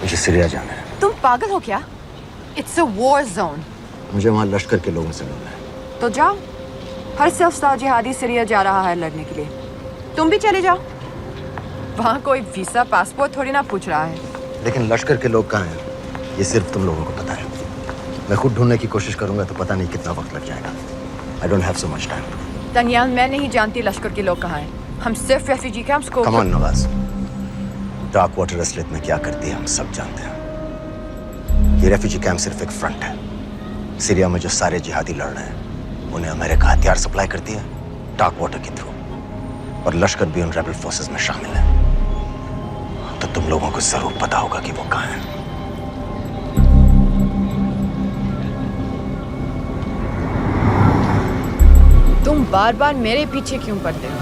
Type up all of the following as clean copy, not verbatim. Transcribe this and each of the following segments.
मुझे सीरिया जाना है। तुम पागल हो क्या? It's a war zone. मुझे वहाँ लश्कर के लोगों से मिलना है। तो जाओ। हर सफ्तार जिहादी सीरिया जा रहा है लड़ने के लिए। तुम भी चले जाओ। वहाँ कोई वीसा पासपोर्ट थोड़ी ना पूछ रहा है। लेकिन लश्कर के लोग कहाँ हैं? ये सिर्फ तुम लोगों को पता है। मैं खुद ढूंढने की कोशिश करूंगा तो पता नहीं कितना वक्त लग जाएगा। I don't have so much time. तनियाल, मैं नहीं जानती लश्कर के लोग कहाँ हैं। हम सिर्फ रेफ्यूजी कैंप्स को। Come on, Nawaz. Dark water असलियत में क्या करती है हम सब जानते हैं। ये रेफ्यूजी कैंप सिर्फ एक फ्रंट है। सीरिया में जो सारे जिहादी लड़ रहे हैं उन्हें अमेरिका हथियार सप्लाई करती है डार्क वाटर के थ्रू, और लश्कर भी उन रेबल फोर्सेस में शामिल है। तो तुम लोगों को जरूर पता होगा कि वो कहाँ है। तुम बार बार मेरे पीछे क्यों पड़ते हो?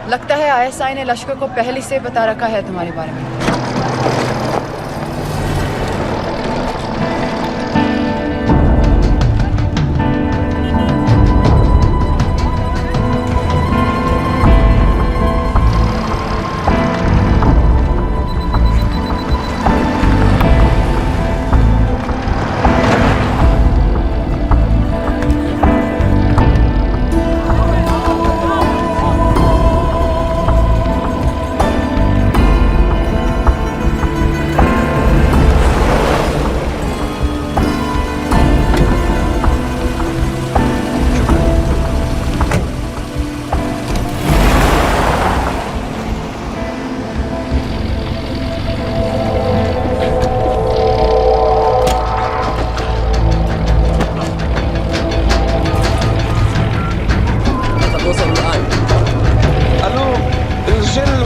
लगता है आईएसआई ने लश्कर को पहले से बता रखा है तुम्हारे बारे में।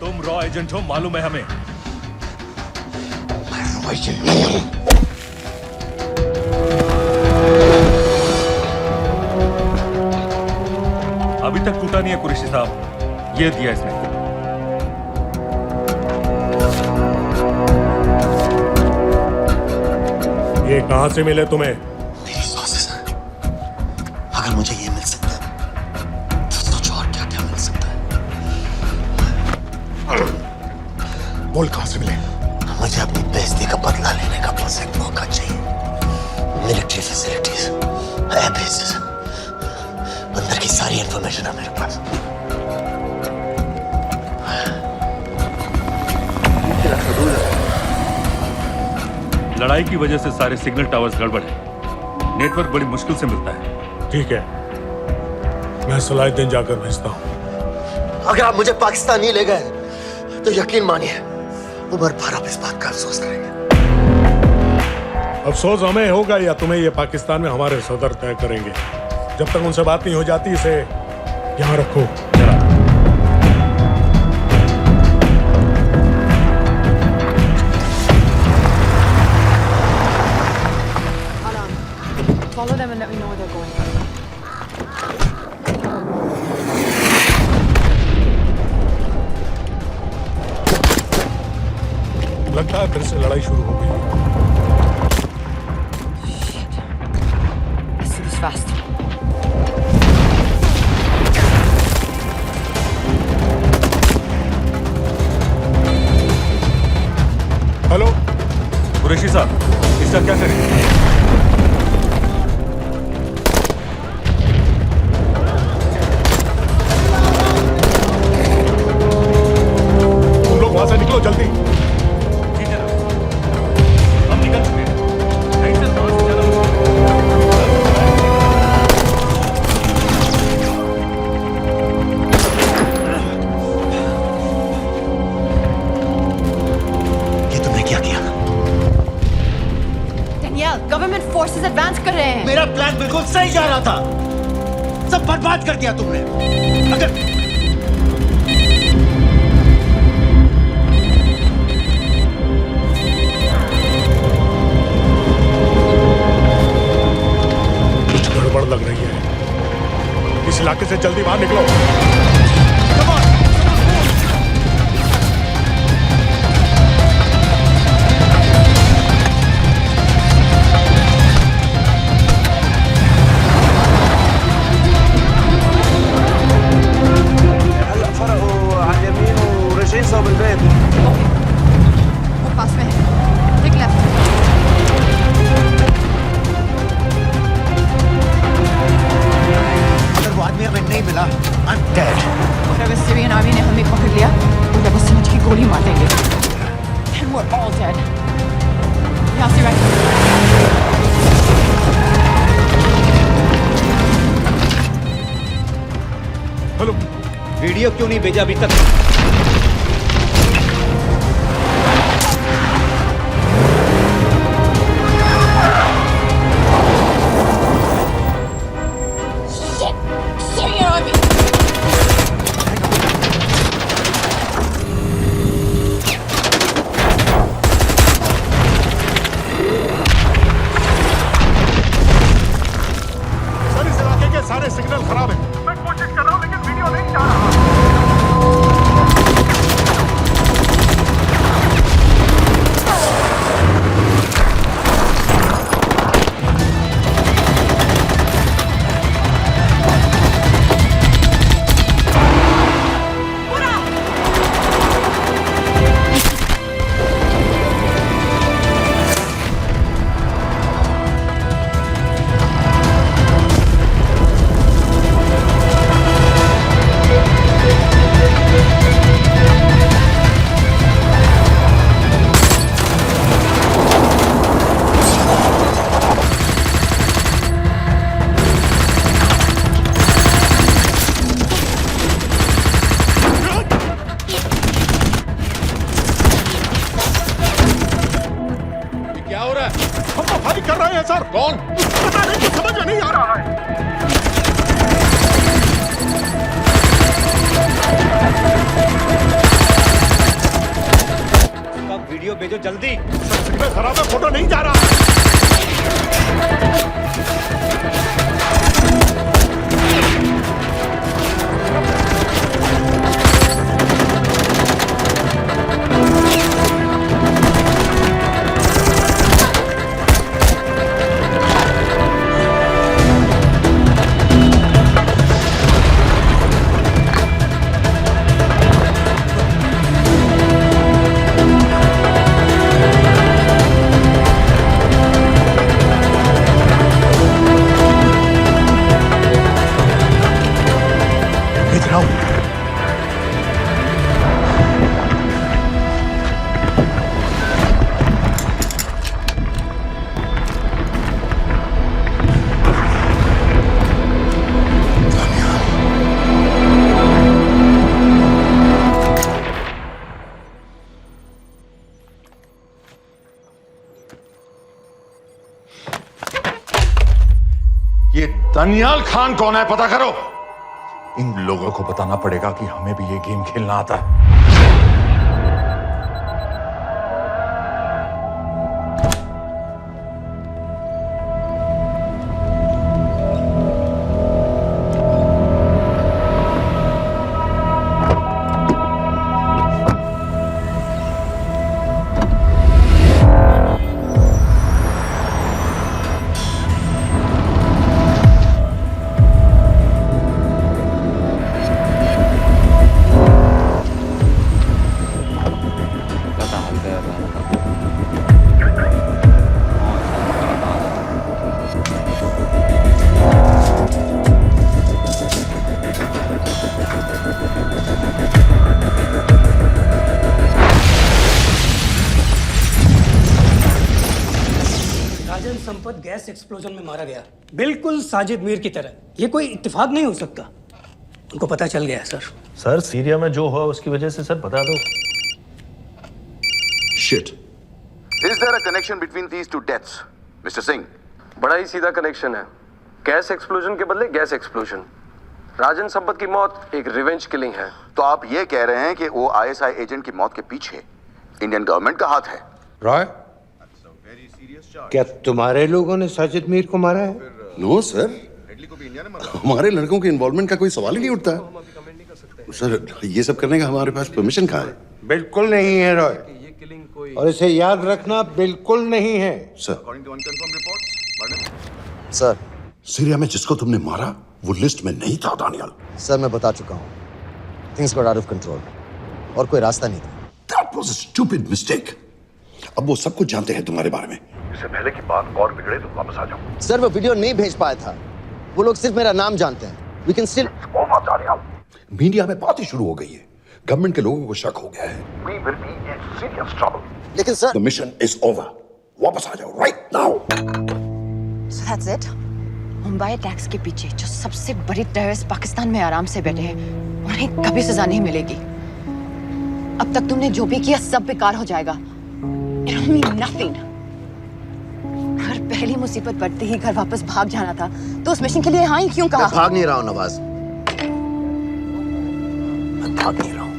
तुम रॉ एजेंट हो, मालूम है हमें। मैं रॉ एजेंट नहीं हूं। अभी तक टूटा नहीं है कुरैशी साहब। ये दिया इसने। ये कहां से मिले तुम्हें? मेरी सोर्सेस हैं। अगर मुझे ये मिल सकता है तो सोचो और क्या क्या मिल सकता है। बोल कहां से मिले? मुझे अपनी बेइज्जती का बदला लेने का बस एक मौका चाहिए। मिलिट्री फैसिलिटीज, एयर बेसेस, अंदर की सारी इंफॉर्मेशन है मेरे पास। लड़ाई की वजह से सारे सिग्नल टावर्स गड़बड़ है। नेटवर्क बड़ी मुश्किल से मिलता है। ठीक है, मैं सलाहुद्दीन जाकर भेजता हूं। अगर आप मुझे पाकिस्तान नहीं ले गए तो यकीन मानिए उम्र भर आप इस बात का अफसोस करेंगे। अफसोस हमें होगा या तुम्हें? ये पाकिस्तान में हमारे सदर तय करेंगे। जब तक उनसे बात नहीं हो जाती इसे यहाँ रखो। Follow them and let me know where they're going. लगता है फिर से लड़ाई शुरू हो गई। Shit. Let's do this fast. Hello Qureshi साहब, इसका क्या करें? निकलो जल्दी। ठीक है, हम निकल चुके हैं। कहीं से सांस जाना ये तुमने क्या किया? गवर्नमेंट फोर्सेस एडवांस कर रहे हैं। मेरा प्लान बिल्कुल सही जा रहा था, सब बर्बाद कर दिया तुमने। अगर गड़बड़ लग रही है, इस इलाके से जल्दी बाहर निकलो। वो पास में है। Take left. अगर वो आदमी हमें नहीं मिला, I'm dead. और अगर सीरियन आर्मी ने हमें पकड़ लिया तो जब उस समझ की गोली मार देंगे। And we're all dead. यहाँ से right. हेलो, वीडियो क्यों नहीं भेजा अभी तक? Syrian army. सर इस इलाके के सारे सिग्नल खराब हैं। मैं कोशिश कर रहा हूँ लेकिन वीडियो नहीं जा रहा। क्या हो रहा है? हम तो फायरिंग कर रहे हैं सर। कौन? पता नहीं, कुछ समझ में नहीं आ रहा है। वीडियो भेजो जल्दी। सर सिग्नल खराब है, फोटो नहीं जा रहा। भेज रहा हूँ। ये दनियाल खान कौन है, पता करो। इन लोगों को बताना पड़ेगा कि हमें भी ये गेम खेलना आता है। संपत गैस एक्सप्लोजन में मारा गया, बिल्कुल साजिद मीर की तरह। ये कोई इत्तेफाक नहीं हो सकता। उनको पता चल गया सर। सर सीरिया में जो हुआ उसकी वजह से सर बता दो। Shit. Is there a connection between these two deaths? Mister Singh, बड़ा ही सीधा कनेक्शन है। गैस एक्सप्लोजन के बदले गैस एक्सप्लोजन। राजन संपत की मौत एक रिवेंज किलिंग है। तो आप ये कह रहे हैं कि वो आईएसआई एजेंट की मौत के पीछे इंडियन गवर्नमेंट का हाथ है? रॉय, क्या तुम्हारे लोगों ने साजिद मीर को मारा है? नो सर, हमारे लड़कों के इन्वॉल्वमेंट का कोई सवाल ही नहीं उठता। सर, ये सब करने का हमारे पास परमिशन कहाँ है? बिल्कुल नहीं है रॉय, और इसे याद रखना बिल्कुल नहीं है। सर, सर, सीरिया में जिसको तुमने मारा वो लिस्ट में नहीं था दानियाल। सर मैं बता चुका हूँ, things got out of control और कोई रास्ता नहीं था। That was a stupid mistake. अब वो सब कुछ जानते हैं तुम्हारे बारे में। इससे पहले की बात और बिगड़े तो वापस आ जाओ। सर वो वीडियो नहीं भेज पाया था, वो लोग सिर्फ मेरा नाम जानते हैं। We can still... मीडिया में बात ही शुरू हो गई है, गवर्नमेंट के लोगों को शक हो गया है। We will be in serious trouble. लेकिन sir, The mission is over. वापस आ जाओ right now. So that's it? Mumbai attacks के पीछे जो सबसे बड़ी टेररिस्ट पाकिस्तान में आराम से बैठे हैं, उन्हें कभी सजा नहीं मिलेगी। अब तक तुमने जो भी किया सब बेकार हो जाएगा। It'll mean nothing. हर पहली मुसीबत पड़ते ही घर वापस भाग जाना था, तो उस मिशन के लिए हाँ ही क्यों कहा? मैं भाग नहीं रहा हूँ नवाज, मैं भाग नहीं रहा हूँ।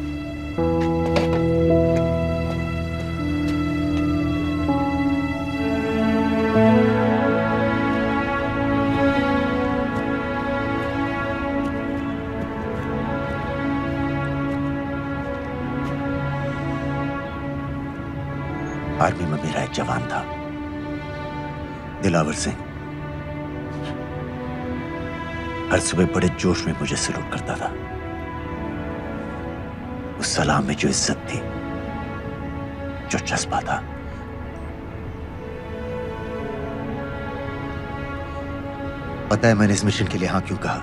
आर्मी में मेरा एक जवान था, दिलावर सिंह। हर सुबह बड़े जोश में मुझे सलूट करता था। उस सलाम में जो इज्जत थी, जो जज्बा था, पता है मैंने इस मिशन के लिए हाँ क्यों कहा?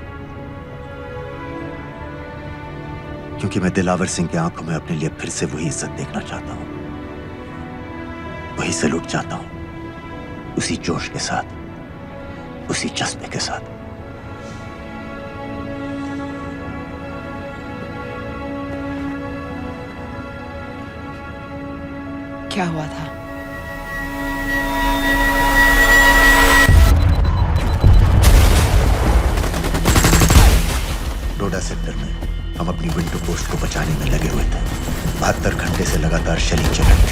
क्योंकि मैं दिलावर सिंह की आंखों में अपने लिए फिर से वही इज्जत देखना चाहता हूं, वही सलूट चाहता हूं, उसी जोश के साथ, उसी जज्बे के साथ। क्या हुआ था? डोडा सेक्टर में हम अपनी विंडो पोस्ट को बचाने में लगे हुए थे। 72 घंटे से लगातार शेलिंग चल रही थी।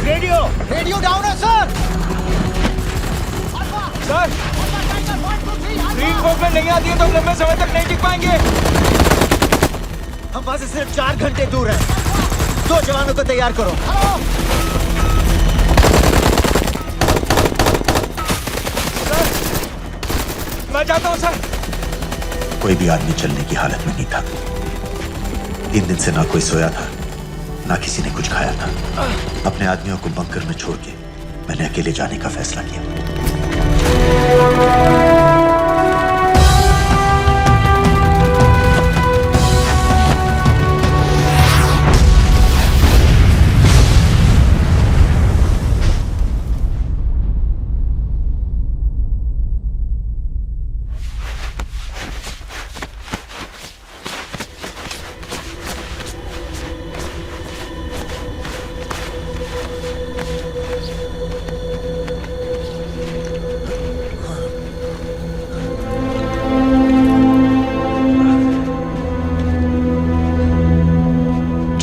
रेडियो डाउन है सर। सर, ग्रीन कोड में नहीं आती है तो लंबे समय तक नहीं टिक पाएंगे। हम वहां से सिर्फ 4 घंटे दूर हैं। 2 जवानों को तैयार करो। सर, मैं जाता हूं सर। कोई भी आदमी चलने की हालत में नहीं था। 3 दिन से ना कोई सोया था, ना किसी ने कुछ खाया था। अपने आदमियों को बंकर में छोड़ के मैंने अकेले जाने का फैसला किया।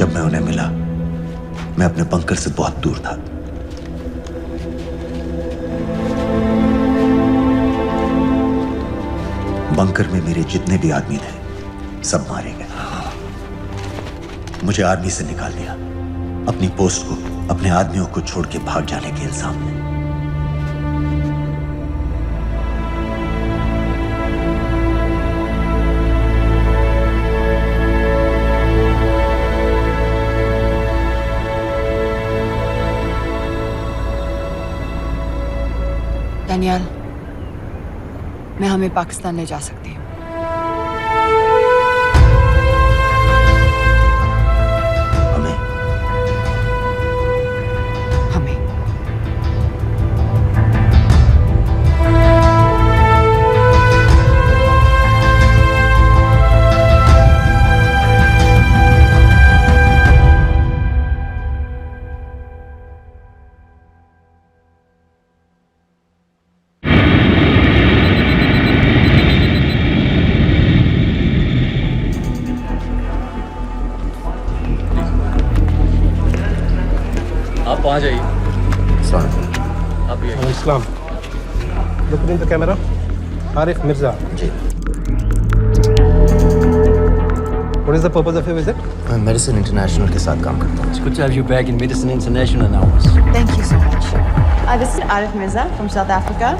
जब मैं उन्हें मिला, मैं अपने बंकर से बहुत दूर था। बंकर में मेरे जितने भी आदमी थे सब मारे गए। मुझे आर्मी से निकाल दिया, अपनी पोस्ट को, अपने आदमियों को छोड़ के भाग जाने के इल्जाम में। डैनियल, मैं हमें पाकिस्तान ले जा सकती हूँ। आप वहाँ जाइए। आप भी आइए। Islam look in the camera. Arif Mirza ji. What is the purpose of your visit? मैं मेडिसिन इंटरनेशनल के साथ काम करता हूँ। It's good to have you back in Medicine International now. Thank you so much. This is Arif Mirza from South Africa.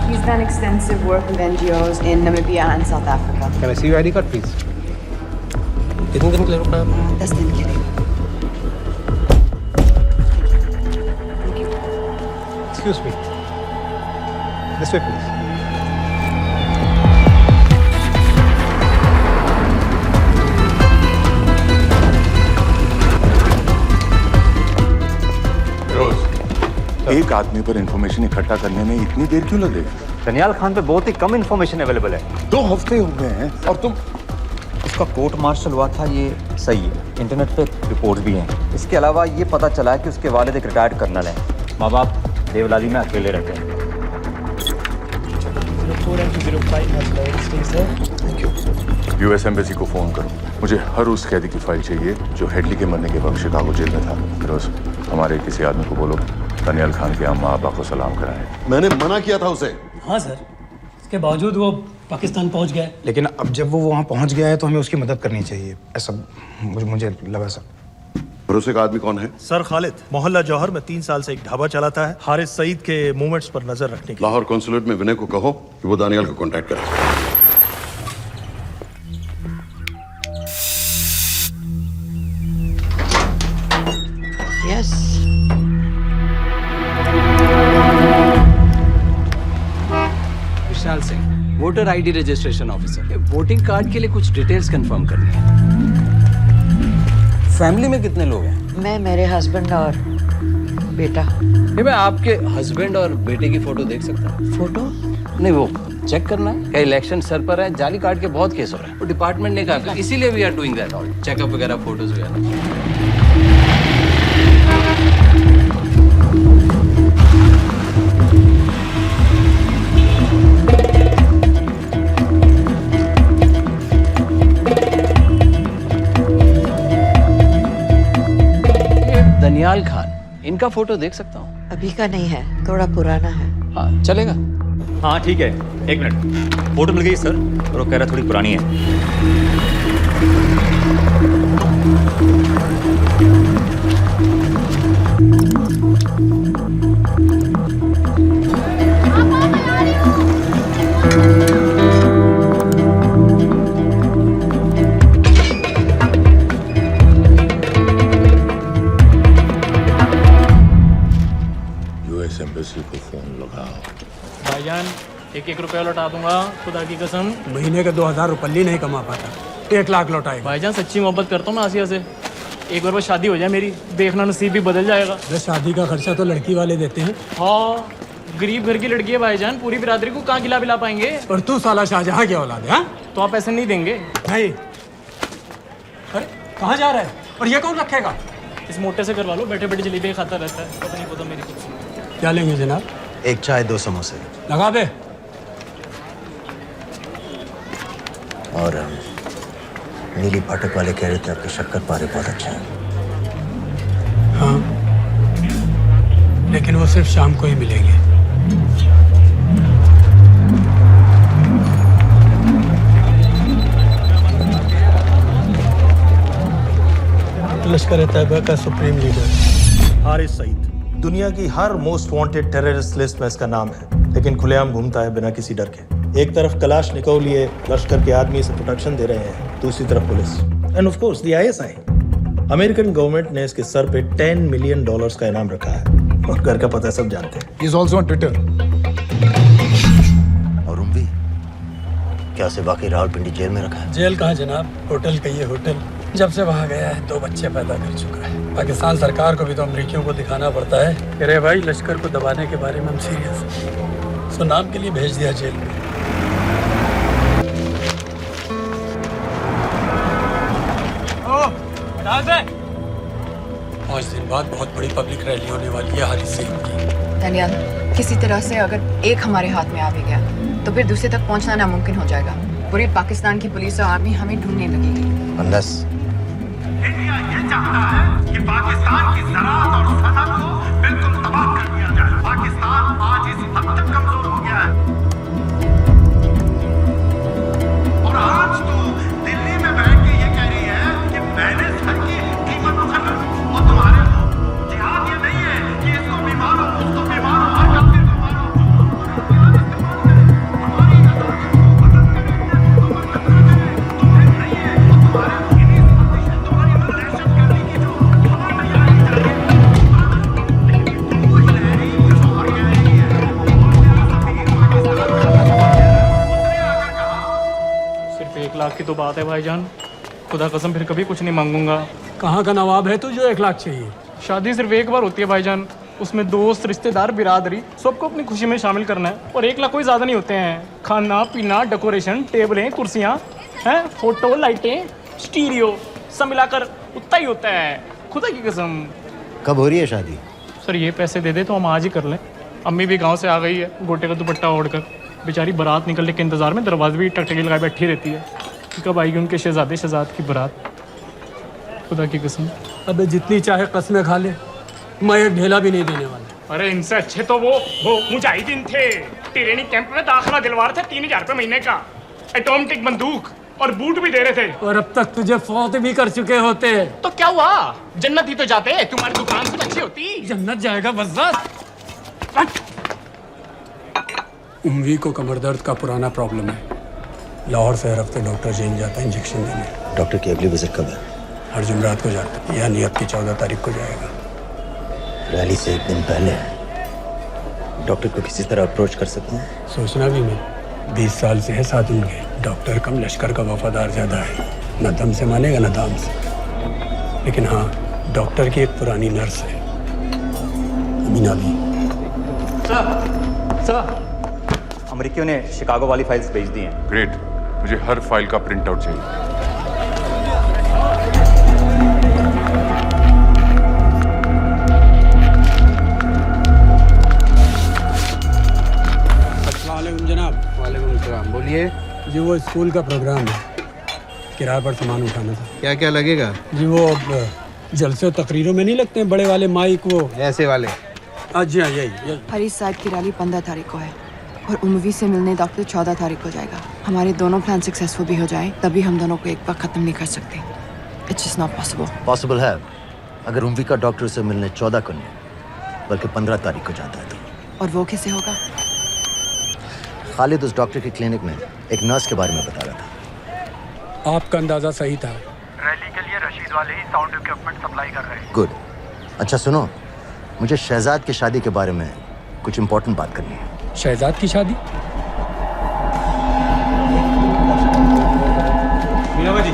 He's done extensive work with NGOs in Namibia and South Africa. Can I see your ID card, please? कितने दिन के लिए रुकना है? 10 दिन के लिए। Excuse me. This way, please. एक आदमी पर इंफॉर्मेशन इकट्ठा करने में इतनी देर क्यों लगेगी? दनियाल खान पे बहुत ही कम इंफॉर्मेशन अवेलेबल है। 2 हफ्ते हो गए हैं और तुम। उसका कोर्ट मार्शल हुआ था, ये सही है। इंटरनेट पे रिपोर्ट भी हैं। इसके अलावा ये पता चला है कि उसके वालिद एक रिटायर्ड कर्नल हैं। माँ बाप देवलाली में अकेले रहते हैं। यूएस एम्बेसी को फोन करो। मुझे हर उस कैदी की फाइल चाहिए जो हेडली के मरने के वक्त शिकागो जेल में था। फिरोज, हमारे किसी आदमी को बोलो दनियाल खान के अम्मा अब्बा को सलाम कराएं। मैंने मना किया था उसे। हाँ सर, इसके बावजूद वो पाकिस्तान पहुंच गया। लेकिन अब जब वो वहाँ पहुंच गया है तो हमें उसकी मदद करनी चाहिए, ऐसा मुझे लगा सर। भरोसे का आदमी कौन है? सर खालिद, मोहल्ला जौहर में 3 साल से एक ढाबा चलाता है। हारिस सईद के मूवमेंट्स पर नजर रखने के। लाहौर कॉन्सुलेट में विनय को कहो कि वो दानियाल को कांटेक्ट करे। Yes. Vishal Singh, voter ID registration officer. Voting card के लिए कुछ डिटेल्स कंफर्म करनी है। फैमिली में कितने लोग हैं? मैं, मेरे हस्बैंड और बेटा। ये मैं आपके हस्बैंड और बेटे की फोटो देख सकता हूँ? फोटो? नहीं, वो चेक करना है। क्या इलेक्शन सर पर है? जाली कार्ड के बहुत केस हो रहे हैं। वो डिपार्टमेंट ने कहा, इसीलिए we are doing that all, checkup वगैरह, फोटोज वगैरह। दनियाल खान, इनका फोटो देख सकता हूँ? अभी का नहीं है, थोड़ा पुराना है। हाँ, चलेगा। हाँ ठीक है, 1 मिनट। फोटो मिल गई सर, और वो कह रहा थोड़ी पुरानी है। यूएस एम्बेसी को फोन लगाओ। भाईजान 1-1 रुपया लौटा दूंगा, खुदा की कसम। महीने के 2000 रुपये नहीं कमा पाता, 1 लाख लौटाएगा। भाईजान सच्ची मोहब्बत करता हूँ मैं आसिया से। एक बार बस शादी हो जाए मेरी, देखना नसीब भी बदल जाएगा। शादी का खर्चा तो लड़की वाले देते हैं। हाँ, गरीब घर की लड़की है भाईजान, पूरी बिरादरी को कहाँ खिला पाएंगे। और तू साला शाहजहां की औलाद है? तो आप पैसे नहीं देंगे? नहीं। अरे कहाँ जा रहा है? और ये कौन रखेगा? इस मोटे से करवा लो, बैठे बैठे जलेबी खाता रहता है, पता नहीं पता मेरी कुछ। क्या लेंगे जनाब? 1 चाय 2 समोसे लगा दे। और नीली फाटक वाले कह रहे थे आपके शक्कर पारे बहुत अच्छे हैं। हाँ, लेकिन वो सिर्फ शाम को ही मिलेंगे। लश्कर तैयबा का सुप्रीम लीडर हारिस सईद, दुनिया की हर मोस्ट वांटेड टेररिस्ट लिस्ट में इसका नाम है, लेकिन खुलेआम घूमता है बिना किसी डर के। एक तरफ कलाशनिकोव लिए लश्कर के आदमी इसे प्रोटेक्शन दे रहे हैं, दूसरी तरफ police end of course the ISI. American government ने इसके सर पे $10 मिलियन का इनाम रखा है, और घर का पता सब जानते हैं। He is also on Twitter. और उम्वी, क्या उसे वाकई रावलपिंडी जेल में रखा है? जेल कहाँ जनाब, होटल कहिए होटल। जब से वहाँ गया है 2 बच्चे पैदा कर चुका है। पाकिस्तान सरकार को भी तो अमरीकियों को दिखाना पड़ता है। अरे भाई, लश्कर को दबाने के बारे में हम सीरियस हैं। सो नाम के लिए भेज दिया जेल में। पाँच दिन बाद बहुत बड़ी पब्लिक रैली होने वाली है हारिस सईद की। दनियाल, किसी तरह से अगर एक हमारे हाथ में आ भी गया तो फिर दूसरे तक पहुंचना नामुमकिन हो जाएगा। पूरी पाकिस्तान की पुलिस और आर्मी हमें ढूंढने लगेगी। Unless इंडिया ये चाहता है कि पाकिस्तान की ज़राअत और सनअत को की तो बात है भाईजान, खुदा कसम फिर कभी कुछ नहीं मांगूंगा। कहाँ का नवाब है तू जो 1 लाख चाहिए? शादी सिर्फ एक बार होती है भाईजान, उसमें दोस्त रिश्तेदार बिरादरी सबको अपनी खुशी में शामिल करना है, और 1 लाख कोई ज़्यादा नहीं होते हैं। खाना पीना, डेकोरेशन, टेबलें, कुर्सियाँ हैं, फोटो, लाइटें, स्टीरियो सब मिलाकर उतना ही होता है, खुदा की कसम। कब हो रही है शादी? सर ये पैसे दे दे तो हम आज ही कर लें। अम्मी भी गांव से आ गई है गोटे का दुपट्टा ओढ़कर, बेचारी बारात निकलने के इंतजार में दरवाजे भी टकटकी लगाए बैठी रहती है कि कब आएगी उनके शहजाद की बारात, खुदा की कसम। अबे जितनी चाहे कस्में खा ले, मैं एक ढेला भी नहीं देने वाला। अरे इनसे अच्छे तो वो मुजाहिदीन थे, ट्रेनिंग कैंप में दाखिला दिलवा रहे थे 3000 रुपये महीने का, एटॉमिक बंदूक और बूट भी दे रहे थे। और अब तक तुझे फौत भी कर चुके होते। तो क्या हुआ, जन्नत ही तो जाते, तुम्हारी दुकान कुछ अच्छी होती। जन्नत जाएगा बस। उम्वी को कमर दर्द का पुराना प्रॉब्लम है, लाहौर से हर हफ्ते डॉक्टर चेंज जाता है इंजेक्शन देने। डॉक्टर की अगली विजिट कब है? हर जुमरात को जाता है, यानी अब की 14 तारीख को जाएगा। रैली से 1 दिन पहले डॉक्टर को किसी तरह अप्रोच कर सकते हैं? सोचना भी नहीं, 20 साल से है साथ उनके। डॉक्टर कम लश्कर का वफादार ज्यादा है, न दम से मानेगा न दाम से। लेकिन हाँ, डॉक्टर की एक पुरानी नर्स है, अमीना भी। सर अमेरिकियों ने शिकागो वाली फाइल्स भेज दी हैं। ग्रेट, मुझे हर फाइल का प्रिंट आउट चाहिए। अस्सलामुअलैकुम जनाब। वालेकुम सलाम, बोलिए। जी वो स्कूल का प्रोग्राम है, किराए पर सामान उठाना था। क्या क्या लगेगा? जी वो जलसे तकरीरों में नहीं लगते हैं बड़े वाले माइक, वो ऐसे वाले? जी हाँ, यही। हरीश साहब की रैली 15 तारीख को है और उम्वी से मिलने डॉक्टर 14 तारीख को जाएगा। हमारे दोनों प्लान सक्सेसफुल भी हो जाए तभी हम दोनों को एक बार खत्म नहीं कर सकते। It's just not possible. Possible है अगर उम्वी का डॉक्टर से मिलने 14 को नहीं बल्कि 15 तारीख को जाता है तो। और वो कैसे होगा? खालिद उस डॉक्टर की क्लिनिक में एक नर्स के बारे में बता रहा था। आपका अंदाजा सही था। रैली के लिए रशीद वाले ही साउंड इक्विपमेंट सप्लाई कर रहे हैं। गुड। अच्छा सुनो, मुझे शहजाद की शादी के बारे में कुछ इंपॉर्टेंट बात करनी है। शहजाद की शादी? मीनावा जी,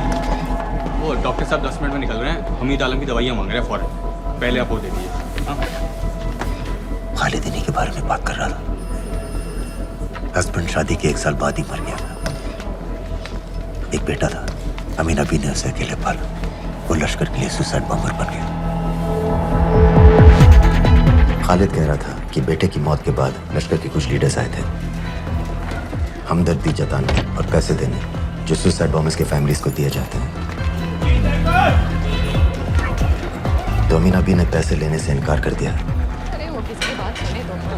वो डॉक्टर साहब 10 मिनट में निकल रहे हैं। हमीद आलम की दवाइयाँ मांग रहे हैं फौरन, पहले आप वो दे दीजिए। खालिद इन्हीं के बारे में बात कर रहा था। हस्बैंड शादी के 1 साल बाद ही मर गया। एक बेटा था, अमीना भी ने उसे अकेले पाला। वो लश्कर के लिए सुसाइड बॉम्बर बन गया। खालिद कह रहा था कि बेटे की मौत के बाद लश्कर के कुछ लीडर्स आए थे हमदर्दी जताने और पैसे देने जो सुसाइड बॉम्बर्स के फैमिलीज को दिए जाते हैं। तो अमीना भी ने पैसे लेने से इनकार कर दिया,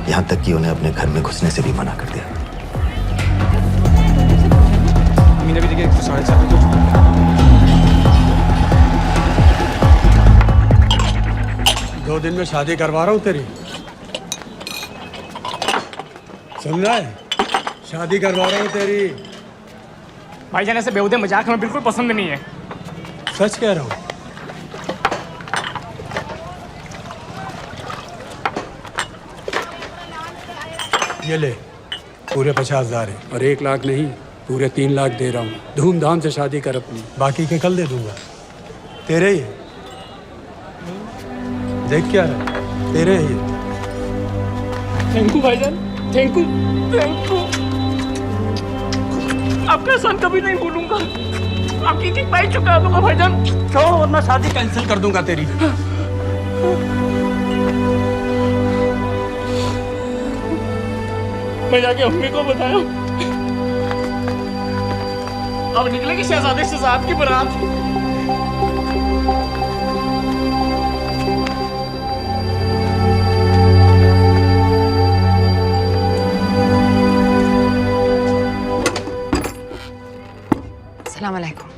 यहाँ तक कि उन्हें अपने घर में घुसने से भी मना कर दिया। अमीना भी देखिए 7:30 2 दिन में शादी करवा रहा हूँ तेरी, सुन रहा है? शादी करवा रहा हूँ तेरी। भाईजान ऐसे बेहुदे मजाक हमें बिल्कुल पसंद नहीं है। सच कह रहा हूँ। ये ले, पूरे 50,000 है और 1 लाख नहीं, पूरे 3 लाख दे रहा हूँ। धूमधाम से शादी कर अपनी, बाकी के कल दे दूंगा। तेरे ही देख क्या रहा, तेरे ही। थैंक यू भाईजान, थैंक यू, थैंक यू। आपका एहसान कभी नहीं भूलूंगा। आपकी एक भाई चुका दूंगा भाईजान। क्यों? वरना शादी कैंसिल कर दूंगा तेरी। मैं जाके अम्मी को बताया, अब निकलेगी शहजादे शहजाद की बारात। अस्सलाम वालेकुम।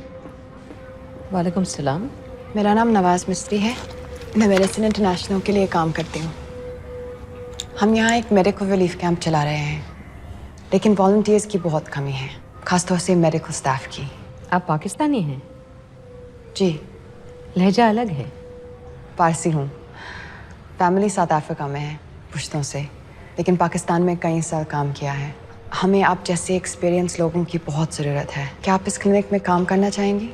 वालेकुम सलाम। मेरा नाम नवाज मिस्त्री है, मैं मेडिसिन इंटरनेशनल के लिए काम करती हूँ। हम यहाँ एक मेडिकल रिलीफ कैंप चला रहे हैं, लेकिन वॉलंटियर्स की बहुत कमी है, खासतौर से मेडिकल स्टाफ की। आप पाकिस्तानी हैं? जी। लहजा अलग है। पारसी हूँ, फैमिली साउथ अफ्रीका में है पुश्तों से, लेकिन पाकिस्तान में कई साल काम किया है। हमें आप जैसे एक्सपीरियंस लोगों की बहुत ज़रूरत है। क्या आप इस क्लिनिक में काम करना चाहेंगी?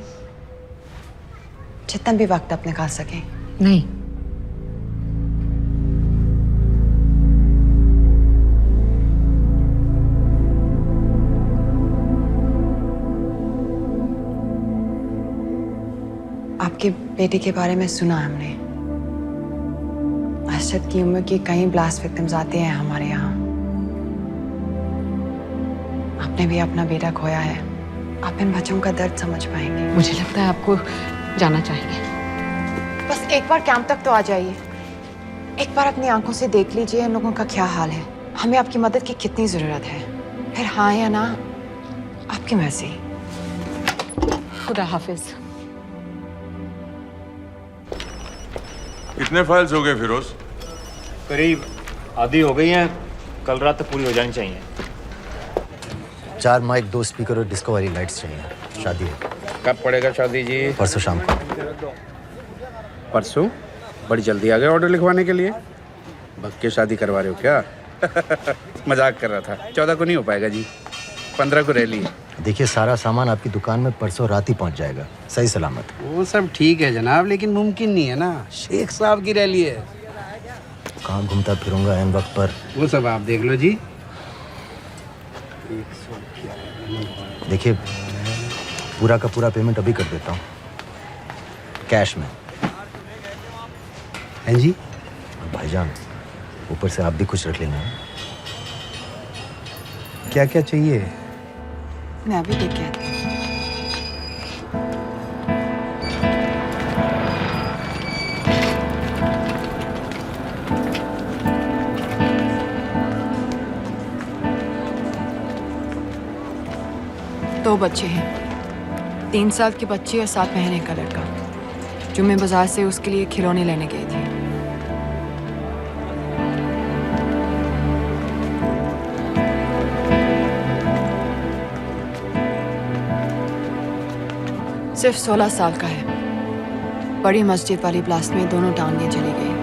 जितना भी वक्त आप निकाल सकें। नहीं। आपके बेटे के बारे में सुना हमने। अरशद की उम्र के कई ब्लास्ट विक्टिम्स आते हैं हमारे यहाँ। आपने भी अपना बेटा खोया है। आप इन बच्चों का दर्द समझ पाएंगे। मुझे लगता है आपको जाना चाहिए। बस एक बार कैंप तक तो आ जाइए। एक बार अपनी आंखों से देख लीजिए इन लोगों का क्या हाल है। हमें आपकी मदद की कितनी जरूरत है। फिर हाँ या ना आपकी मर्जी। खुदा हाफिज। कितने फाइल्स हो गए फिरोज? करीब आधी हो गई हैं। कल रात तक पूरी हो जानी चाहिए। 4 माइक, 2 स्पीकर और डिस्को वाली लाइट्स चाहिए। शादी है। कब पड़ेगा शादी जी? परसों शाम को। परसों? बड़ी जल्दी आ गए ऑर्डर लिखवाने के लिए। भग के शादी करवा रहे हो क्या? मजाक कर रहा था। 14 को नहीं हो पाएगा जी, 15 को रैली है। देखिए, सारा सामान आपकी दुकान में परसों रात ही पहुंच जाएगा, सही सलामत। वो सब ठीक है जनाब, लेकिन मुमकिन नहीं है ना। शेख साहब की रैली है। कहाँ घूमता फिरूंगा इन वक्त पर? वो सब आप देख लो जी। देखिए, पूरा का पूरा पेमेंट अभी कर देता हूँ, कैश में। हैं जी? और भाईजान, ऊपर से आप भी कुछ रख लेंगे। क्या क्या चाहिए? मैं अभी देख के आती हूँ। दो बच्चे हैं, 3 साल के बच्चे और 7 महीने का लड़का, जो मैं बाजार से उसके लिए खिलौने लेने गई थी। सिर्फ 16 साल का है। बड़ी मस्जिद वाली ब्लास्ट में दोनों टांगें चली गई।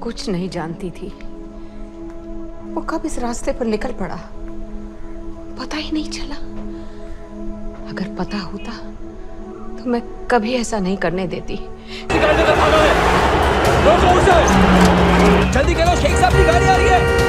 कुछ नहीं जानती थी, वो कब इस रास्ते पर निकल पड़ा पता ही नहीं चला। अगर पता होता तो मैं कभी ऐसा नहीं करने देती। जल्दी करो, शेख साहब की गाड़ी आ रही है।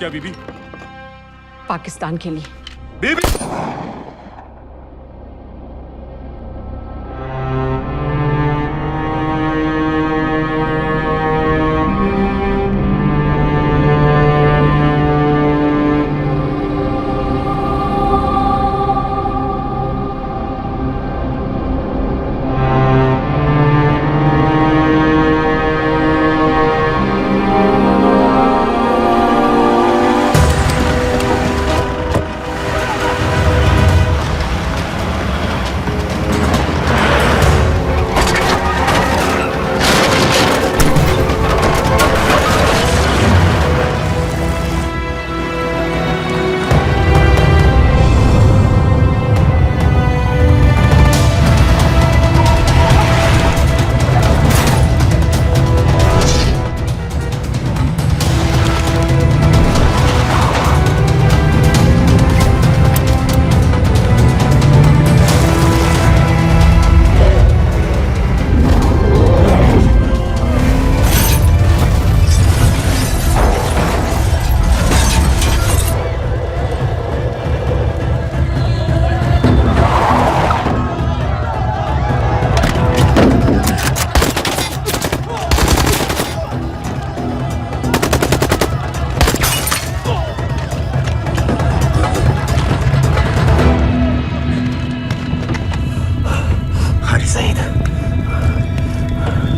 क्या बीबी? पाकिस्तान के लिए। बीबी!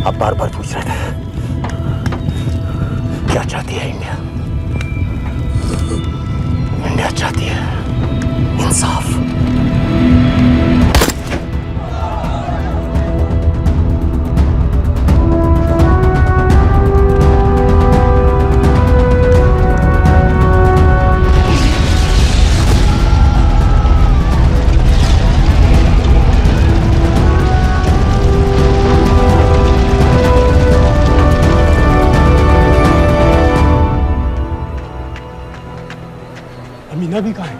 आप बार बार पूछ रहे थे क्या चाहती है इंडिया? इंडिया चाहती है इंसाफ। अमीना भी कहाँ है?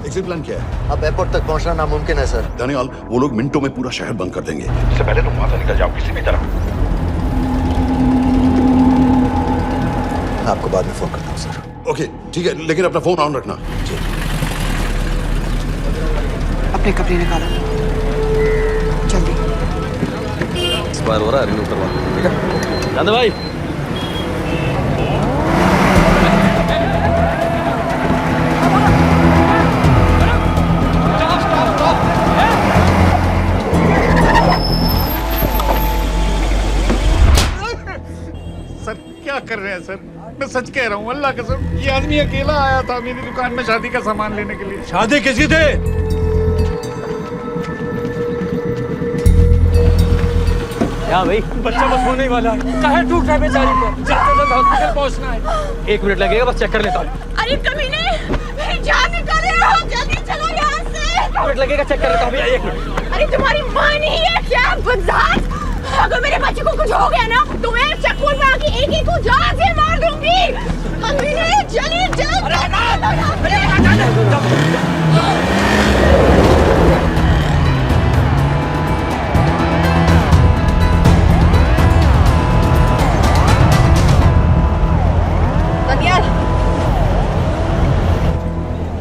एग्जिट प्लान क्या है? अब एयरपोर्ट तक पहुंचना नामुमकिन है सर। दानियाल, वो लोग मिनटों में पूरा शहर बंद कर देंगे। इससे पहले तुम वहां से निकल जाओ किसी भी तरह। आपको बाद में फोन करता हूँ सर। ओके ठीक है, लेकिन अपना फोन ऑन रखना। जी। अपने कपड़े निकालो जल्दी। एक्सपायर हो रहा है, रिन्यू करवा लो। ठीक है जान दे भाई। सर क्या कर रहे हैं सर? मैं सच कह रहा हूँ, अल्लाह कसम, ये आदमी अकेला आया था मेरी दुकान में शादी का सामान लेने के लिए। शादी किसकी थी? क्या भाई? बच्चा बस होने ही वाला है। काहे टूट रहा है बेचारी पर? जल्द से जल्द हॉस्पिटल पहुंचना है। 1 मिनट लगेगा, बस चेक कर लेता हूँ। अरे कमीने, मेरी जान निकाल रहे हो, जल्दी चलो यहाँ से। 1 मिनट लगेगा, चेक कर लेता हूँ भैया। 1 मिनट। अरे तुम्हारी माँ नहीं है क्या बदजात? अगर मेरे बच्चे को कुछ हो गया ना तो मैं चक्कू में आके एक को जान से मार दूंगी। कमीने चलिए जल्द।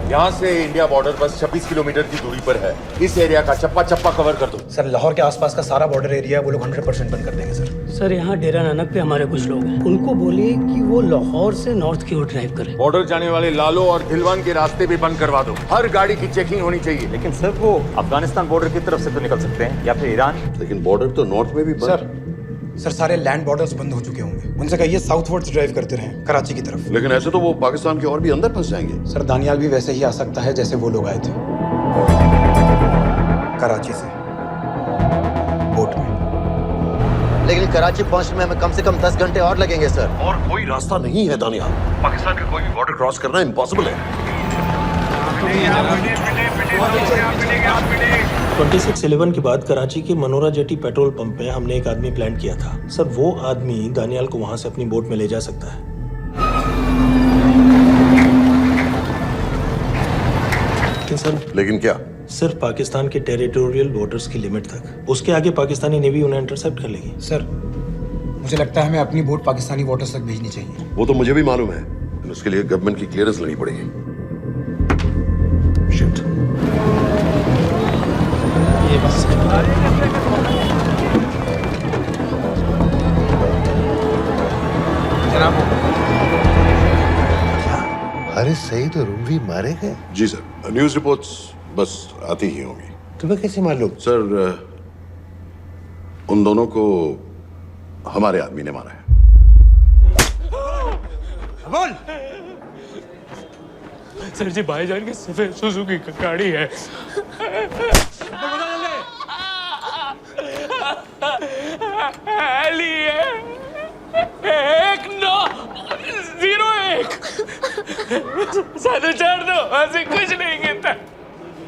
यहाँ से इंडिया बॉर्डर बस 26 किलोमीटर की दूरी पर है। इस एरिया का चप्पा चप्पा कवर कर दो। सर लाहौर के आसपास का सारा बॉर्डर एरिया वो लोग 100% बंद कर देंगे सर। सर यहाँ डेरा नानक पे हमारे कुछ लोग हैं, उनको बोलिए कि वो लाहौर से नॉर्थ की ओर ड्राइव करें। बॉर्डर जाने वाले लालो और धिलवान के रास्ते भी बंद करवा दो। हर गाड़ी की चेकिंग होनी चाहिए। लेकिन सर वो अफगानिस्तान बॉर्डर की तरफ से तो निकल सकते हैं या फिर ईरान। लेकिन बॉर्डर तो नॉर्थ में भी बंद। सर सारे लैंड बॉर्डर्स बंद हो चुके होंगे, उनसे कहिए साउथवर्ड्स ड्राइव करते रहें कराची की तरफ। लेकिन ऐसे तो वो पाकिस्तान के और भी अंदर फंस जाएंगे। सर दानियाल भी वैसे ही आ सकता है जैसे वो लोग आए थे, कराची से बोट में। लेकिन कराची पहुंचने में हमें कम से कम 10 घंटे और लगेंगे सर। और कोई रास्ता नहीं है दानियाल, पाकिस्तान का कोई भी बॉर्डर क्रॉस करना इम्पॉसिबल है। 26/11 के बाद कराची के मनोरा जेटी पेट्रोल पंप पे हमने एक आदमी प्लान किया था। सर वो आदमी दानियाल को वहां से अपनी बोट में ले जा सकता है। लेकिन क्या? सिर्फ पाकिस्तान के टेरिटोरियल बॉर्डर्स की लिमिट तक। उसके आगे पाकिस्तानी नेवी उन्हें इंटरसेप्ट कर लेगी। सर मुझे लगता है हमें अपनी बोट पाकिस्तानी वाटर्स तक भेजनी चाहिए। वो तो मुझे भी मालूम है, लेकिन उसके लिए गवर्नमेंट की क्लियरेंस लेनी पड़ेगी। शिट। ये बस जनाब, हारिस सईद और उमरी मारे गए? जी सर, न्यूज़ रिपोर्ट्स बस आती ही होंगी। तुम्हें कैसे मालूम? सर उन दोनों को हमारे आदमी ने मारा है। बोल। सर जी भाईजान की सफेद सुजुकी की गाड़ी है। सारे छोड़ दो, ऐसे कुछ नहीं गिनता,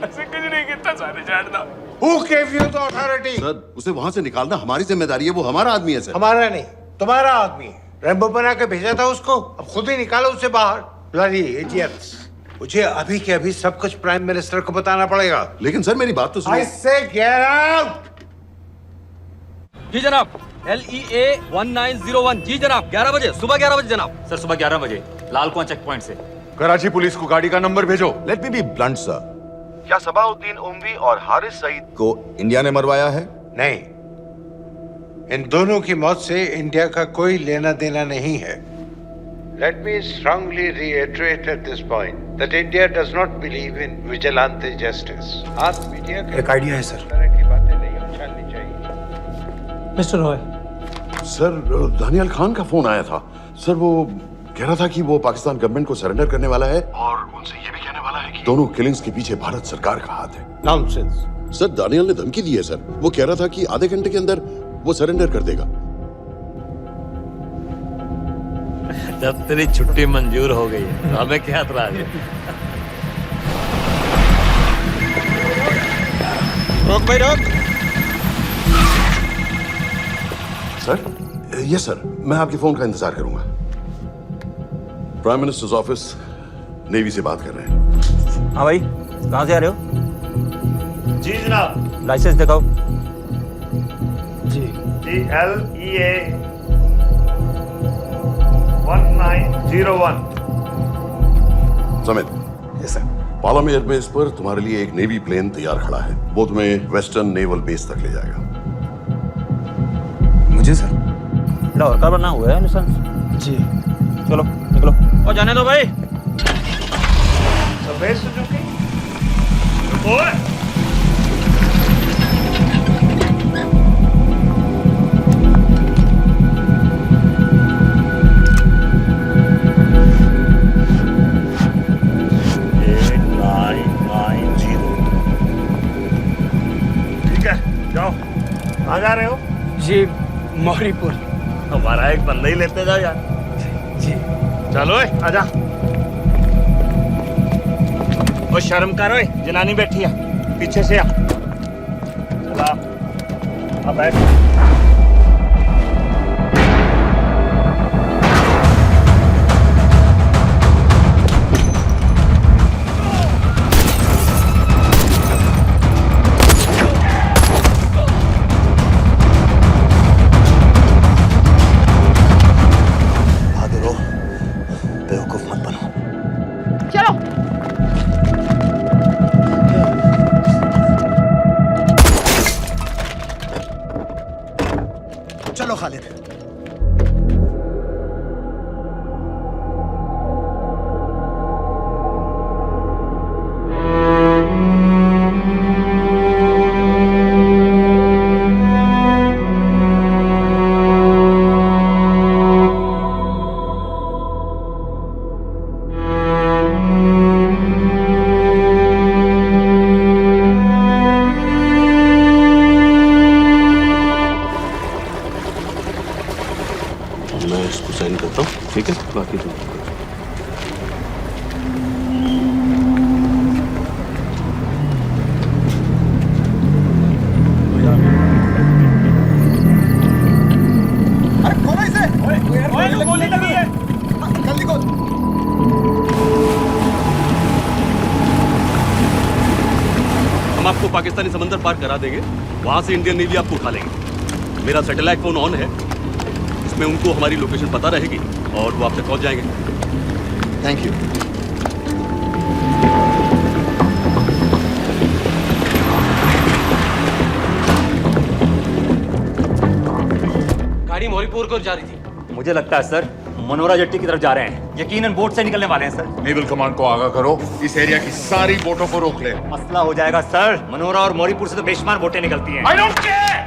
ऐसे कुछ नहीं गिनता, सारे छोड़ दो। Who gave you the authority? Sir उसे वहां से निकालना हमारी जिम्मेदारी है, वो हमारा आदमी है सर। हमारा नहीं, तुम्हारा आदमी है। रैम्बो बना के भेजा था उसको, अब खुद ही निकालो उसे बाहर। Bloody idiots! मुझे अभी के अभी सब कुछ प्राइम मिनिस्टर को बताना पड़ेगा। लेकिन सर मेरी बात तो सुनो। I say get out! जी जनाब, LEA 1901। जी जनाब, 11 बजे, सुबह 11 बजे जनाब। सर सुबह 11 बजे लाल कुआं चेक पॉइंट से। कराची पुलिस को गाड़ी का नंबर भेजो। Let me be blunt sir, क्या सबाउद्दीन उमवी और हारिस सईद को इंडिया ने मरवाया है? नहीं, इन दोनों की मौत से इंडिया का कोई लेना देना नहीं है। Let me strongly reiterate at this point that India does not believe in vigilante justice. आज मीडिया एक आइडिया है सर। तरह की बातें नहीं उछालनी चाहिए। मिस्टर रॉय, सर दानियाल खान का फोन आया था। सर वो कह रहा था कि वो पाकिस्तान गवर्नमेंट को सरेंडर करने वाला है और उनसे ये भी कहने वाला है कि दोनों किलिंग्स के पीछे भारत सरकार का हाथ है। Nonsense. सर दानियाल ने धमकी दी है सर, वो कह रहा था कि आधे घंटे के अंदर वो सरेंडर कर देगा। जब तेरी छुट्टी मंजूर हो गई है, हमें क्या एतराज है? रोक भाई रोक। सर यस सर, मैं आपके फोन का इंतजार करूंगा। प्राइम मिनिस्टर्स ऑफिस नेवी से बात कर रहे हैं। हाँ भाई, कहाँ से आ रहे हो? जी जनाब। लाइसेंस दिखाओ। जी LEA 1901। Samit. Yes sir. Palam airbase पर तुम्हारे लिए एक नेवी प्लेन तैयार खड़ा है। वो तुम्हें वेस्टर्न नेवल बेस तक ले जाएगा। मुझे सर? लाहौर का बना हुआ है लाइसेंस। जी। चलो निकलो। और जाने दो भाई। सफेद सुजुकी। ओए। जाओ, कहाँ जा रहे हो? जी मोहरीपुर। हमारा एक बंदा ही लेते जाओ यार। जी चलो आजा। ओ शर्म कर, ओए जनानी बैठी है, पीछे से आ। चला अब बैठ। चलो खालिद। मैं इसको साइन करता हूँ, ठीक है? बाकी तो पाकिस्तानी समंदर पार करा देंगे, वहां से इंडियन नेवी आपको उठा लेंगे। मेरा सैटेलाइट फोन ऑन है, इसमें उनको हमारी लोकेशन पता रहेगी और वो आप तक पहुंच जाएंगे। Thank you. गाड़ी मोरीपुर को जा रही थी। मुझे लगता है सर मनोरा जेट्टी की तरफ जा रहे हैं। यकीनन बोट से निकलने वाले हैं सर। नेवल कमांड को आगाह करो, इस एरिया की सारी बोटों को रोक ले। मसला हो जाएगा सर। मनोरा और मोरीपुर से तो बेशुमार बोटें निकलती हैं। I don't care!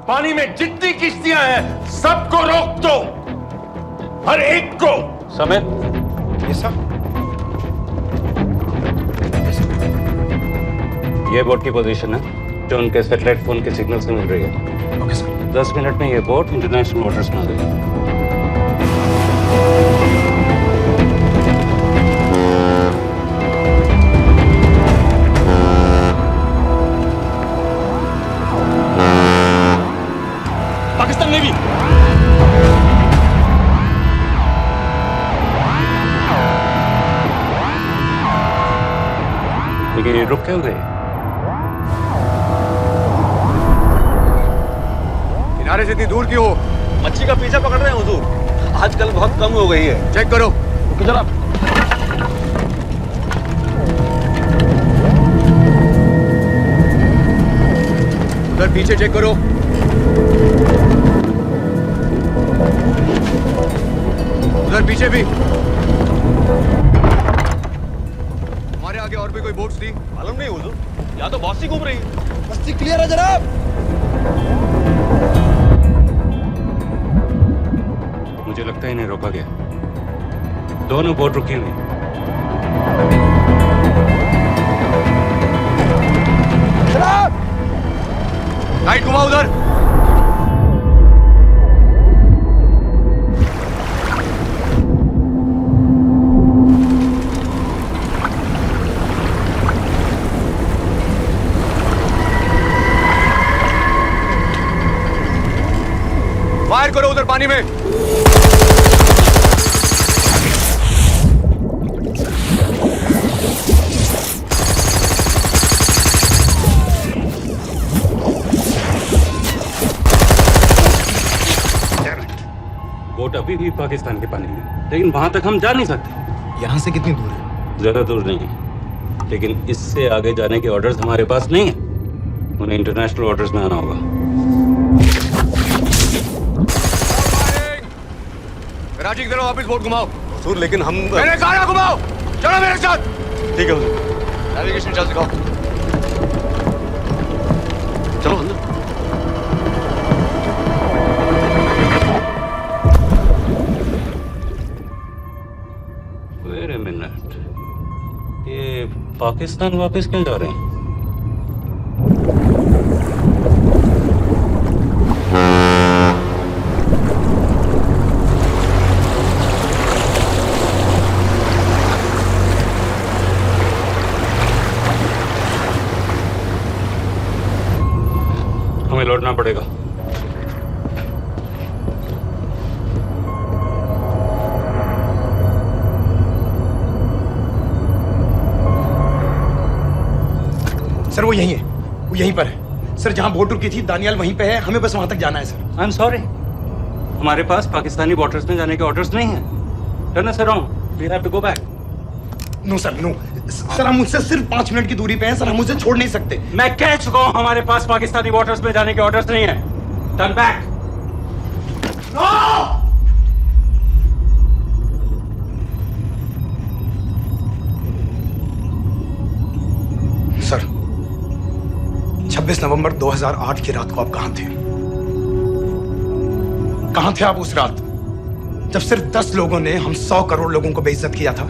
पानी में जितनी किश्तियां हैं सबको रोक दो, हर एक को। समेत ये सब ये बोट की पोजीशन है जो उनके सैटेलाइट फोन के सिग्नल से मिल रही है। Okay sir. 10 मिनट में ये बोट इंटरनेशनल वाटर्स में आ गई। पाकिस्तान नेवी लेकिन ये रुक क्यों गए? किनारे से इतनी दूर क्यों हो? मच्छी का पीछा पकड़ रहे हैं हुजूर। आजकल बहुत कम हो गई है। चेक करो। जनाब। उधर पीछे चेक करो। उधर पीछे भी। हमारे आगे और भी कोई बोट्स थी? मालूम नहीं हुजूर, यहाँ तो बहुत सी घूम रही है। बस्ती क्लियर है जनाब। मुझे लगता है इन्हें रोका गया। दोनों बोट रुकी हुई। जनाब! लाइट घुमाओ उधर। फायर करो उधर पानी में। बोट अभी भी पाकिस्तान के पानी में, लेकिन वहां तक हम जा नहीं सकते। यहाँ से कितनी दूर है? ज्यादा दूर नहीं है, लेकिन इससे आगे जाने के ऑर्डर्स हमारे पास नहीं है। उन्हें इंटरनेशनल वाटर्स में आना होगा। राजी की तरफ वापस बोट घुमाओ। हुजूर लेकिन हम मैंने कहा ना घुमाओ। चलो मेरे साथ। ठीक है हुजूर। नेविगेशन चार्ज दिखाओ। चलो अंदर। Wait a minute. ये पाकिस्तान वापस क्यों जा रहे हैं? हमें लौटना पड़ेगा। सर वो यहीं है, वो यहीं पर है। सर जहाँ बोट रुकी थी दानियाल वहीं पे है, हमें बस वहां तक जाना है सर। आई एम सॉरी, हमारे पास पाकिस्तानी वाटर्स में जाने के ऑर्डर्स नहीं है। Turn us around, we have to go back. No sir no sir, हम मुझसे सिर्फ 5 मिनट की दूरी पे हैं सर, हम उसे छोड़ नहीं सकते। मैं कह चुका हूं हमारे पास पाकिस्तानी वाटर्स में जाने के ऑर्डर्स नहीं है। Turn back. सर 26 नवंबर 2008 की रात को आप कहां थे? कहां थे आप उस रात जब सिर्फ 10 लोगों ने हम 100 करोड़ लोगों को बेइज्जत किया था?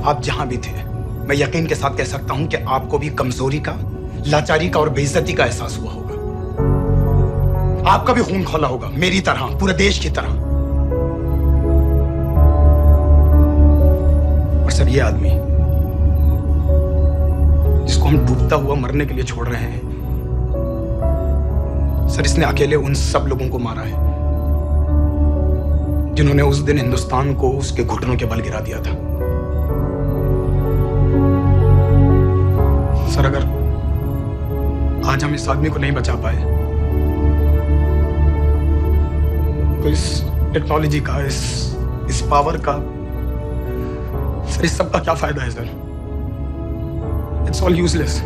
आप जहां भी थे, मैं यकीन के साथ कह सकता हूं कि आपको भी कमजोरी का, लाचारी का और बेइज्जती का एहसास हुआ होगा। आपका भी खून खौला होगा, मेरी तरह, पूरे देश की तरह। और सर ये आदमी जिसको हम डूबता हुआ मरने के लिए छोड़ रहे हैं, सर इसने अकेले उन सब लोगों को मारा है जिन्होंने उस दिन हिंदुस्तान को उसके घुटनों के बल गिरा दिया था। सर अगर आज हम इस आदमी को नहीं बचा पाए तो इस टेक्नोलॉजी का, इस पावर का, सर इस सब का क्या फायदा है सर? It's all useless.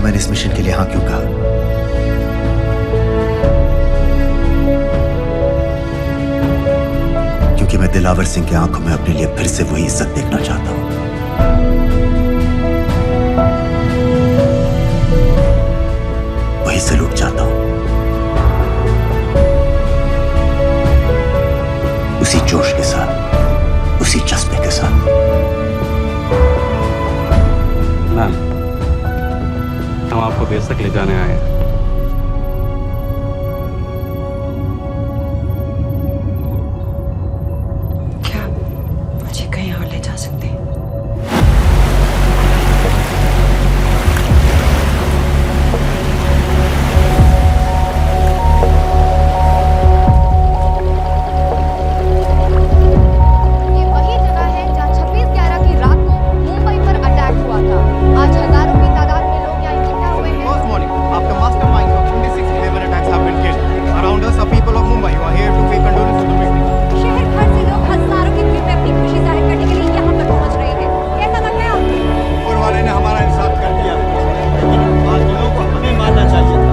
मैंने इस मिशन के लिए हाँ क्यों कहा? क्योंकि मैं दिलावर सिंह की आंखों में अपने लिए फिर से वही इज्जत देखना चाहता हूं, वही सैल्यूट चाहता हूं, उसी जोश के साथ, उसी जज्बे के साथ। मैम, हम आपको बेस तक ले जाने आए हैं। क्या मुझे कहीं और ले जा सकते हैं? ये वही जगह है जहाँ 26/11 की रात को मुंबई पर अटैक हुआ था। आज हजारों की तादाद में लोग यहाँ इकट्ठा हुए हैं। First morning, after masterminds of 26/11 attacks have been killed, around us are people of Mumbai who are here to pay condolences to the victims. शहर भर से लोग हजारों की भीड़ में अपनी खुशी जाहिर करने के लिए यहाँ पर पहुँच रहे हैं। कैसा लग रहा है आपको? ऊपर वाले ने हमारा इंसाफ कर दिया, लेकिन बाकियों को हमें मानना चाहिए था।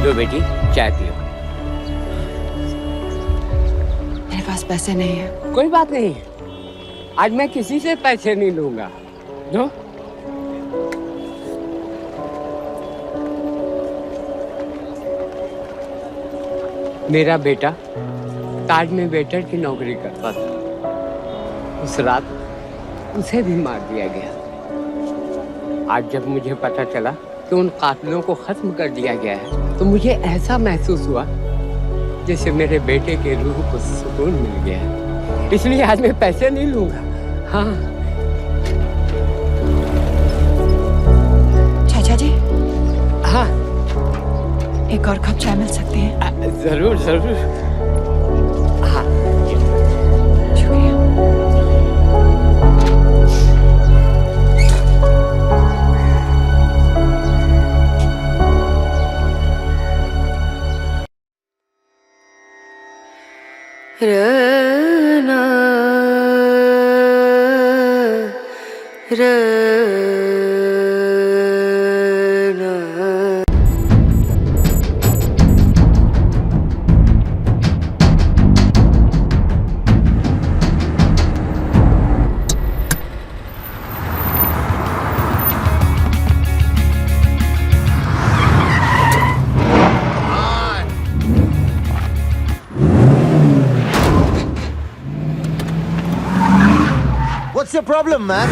लो बेटी, चाय पियो। मेरे पास पैसे नहीं है। कोई बात नहीं, आज मैं किसी से पैसे नहीं लूंगा। लो। मेरा बेटा ताज में वेटर की नौकरी करता था। उस रात उसे भी मार दिया गया। आज जब मुझे पता चला कि उन कातिलों को खत्म कर दिया गया है तो मुझे ऐसा महसूस हुआ जैसे मेरे बेटे के रूह को सुकून मिल गया है। इसलिए आज मैं पैसे नहीं लूंगा। हाँ चाचा जी। हाँ एक और कप चाय मिल सकती है? जरूर जरूर। हाँ शुक्रिया। What's your problem, man?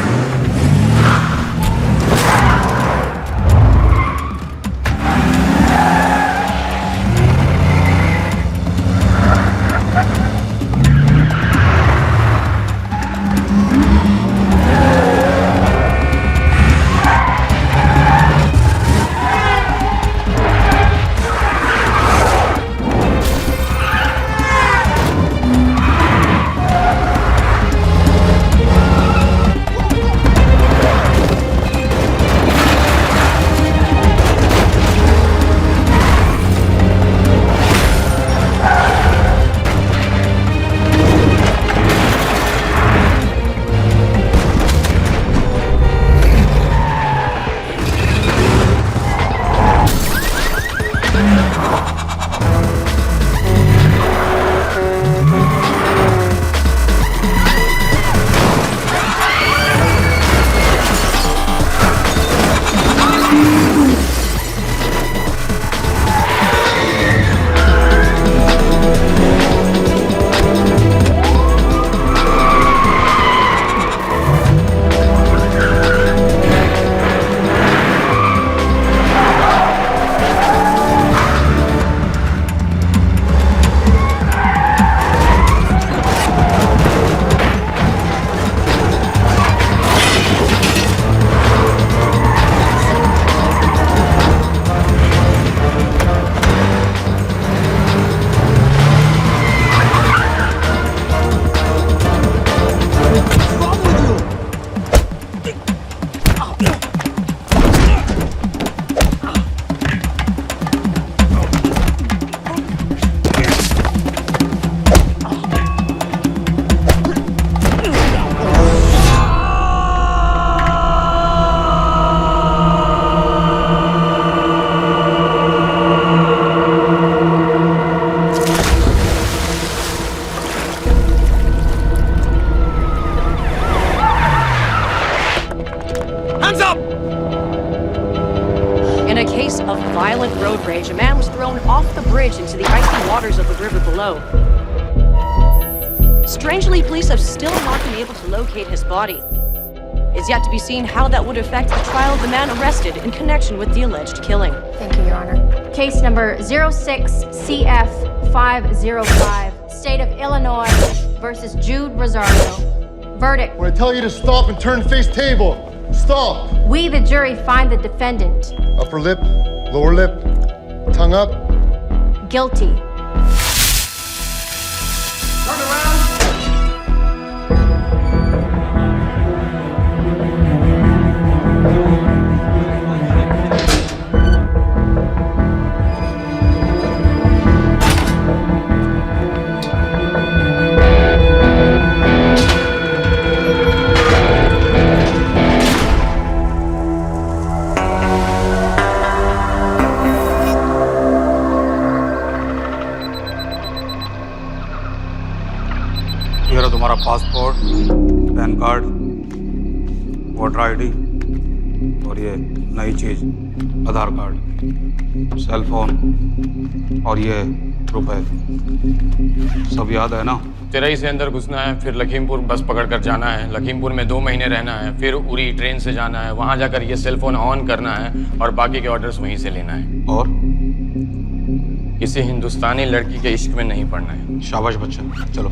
In a case of violent road rage, a man was thrown off the bridge into the icy waters of the river below. Strangely, police have still not been able to locate his body. It's yet to be seen how that would affect the trial of the man arrested in connection with the alleged killing. Thank you, Your Honor. Case number 06CF505, State of Illinois versus Jude Rosario. Verdict. When I tell you to stop and turn face table, stop. We, the jury, find the defendant Upper lip, lower lip, tongue up. guilty. तुम्हारा passport, pan card, voter ID और ये नई चीज आधार card, cell phone और ये रुपए सब याद है ना? तेरई से अंदर घुसना है, फिर लखीमपुर बस पकड़कर जाना है, लखीमपुर में 2 महीने रहना है, फिर उरी ट्रेन से जाना है, वहां जाकर ये सेल फोन ऑन करना है और बाकी के ऑर्डर्स वहीं से लेना है। और किसी हिंदुस्तानी लड़की के इश्क में नहीं पड़ना है। शाबाश बच्चा, चलो।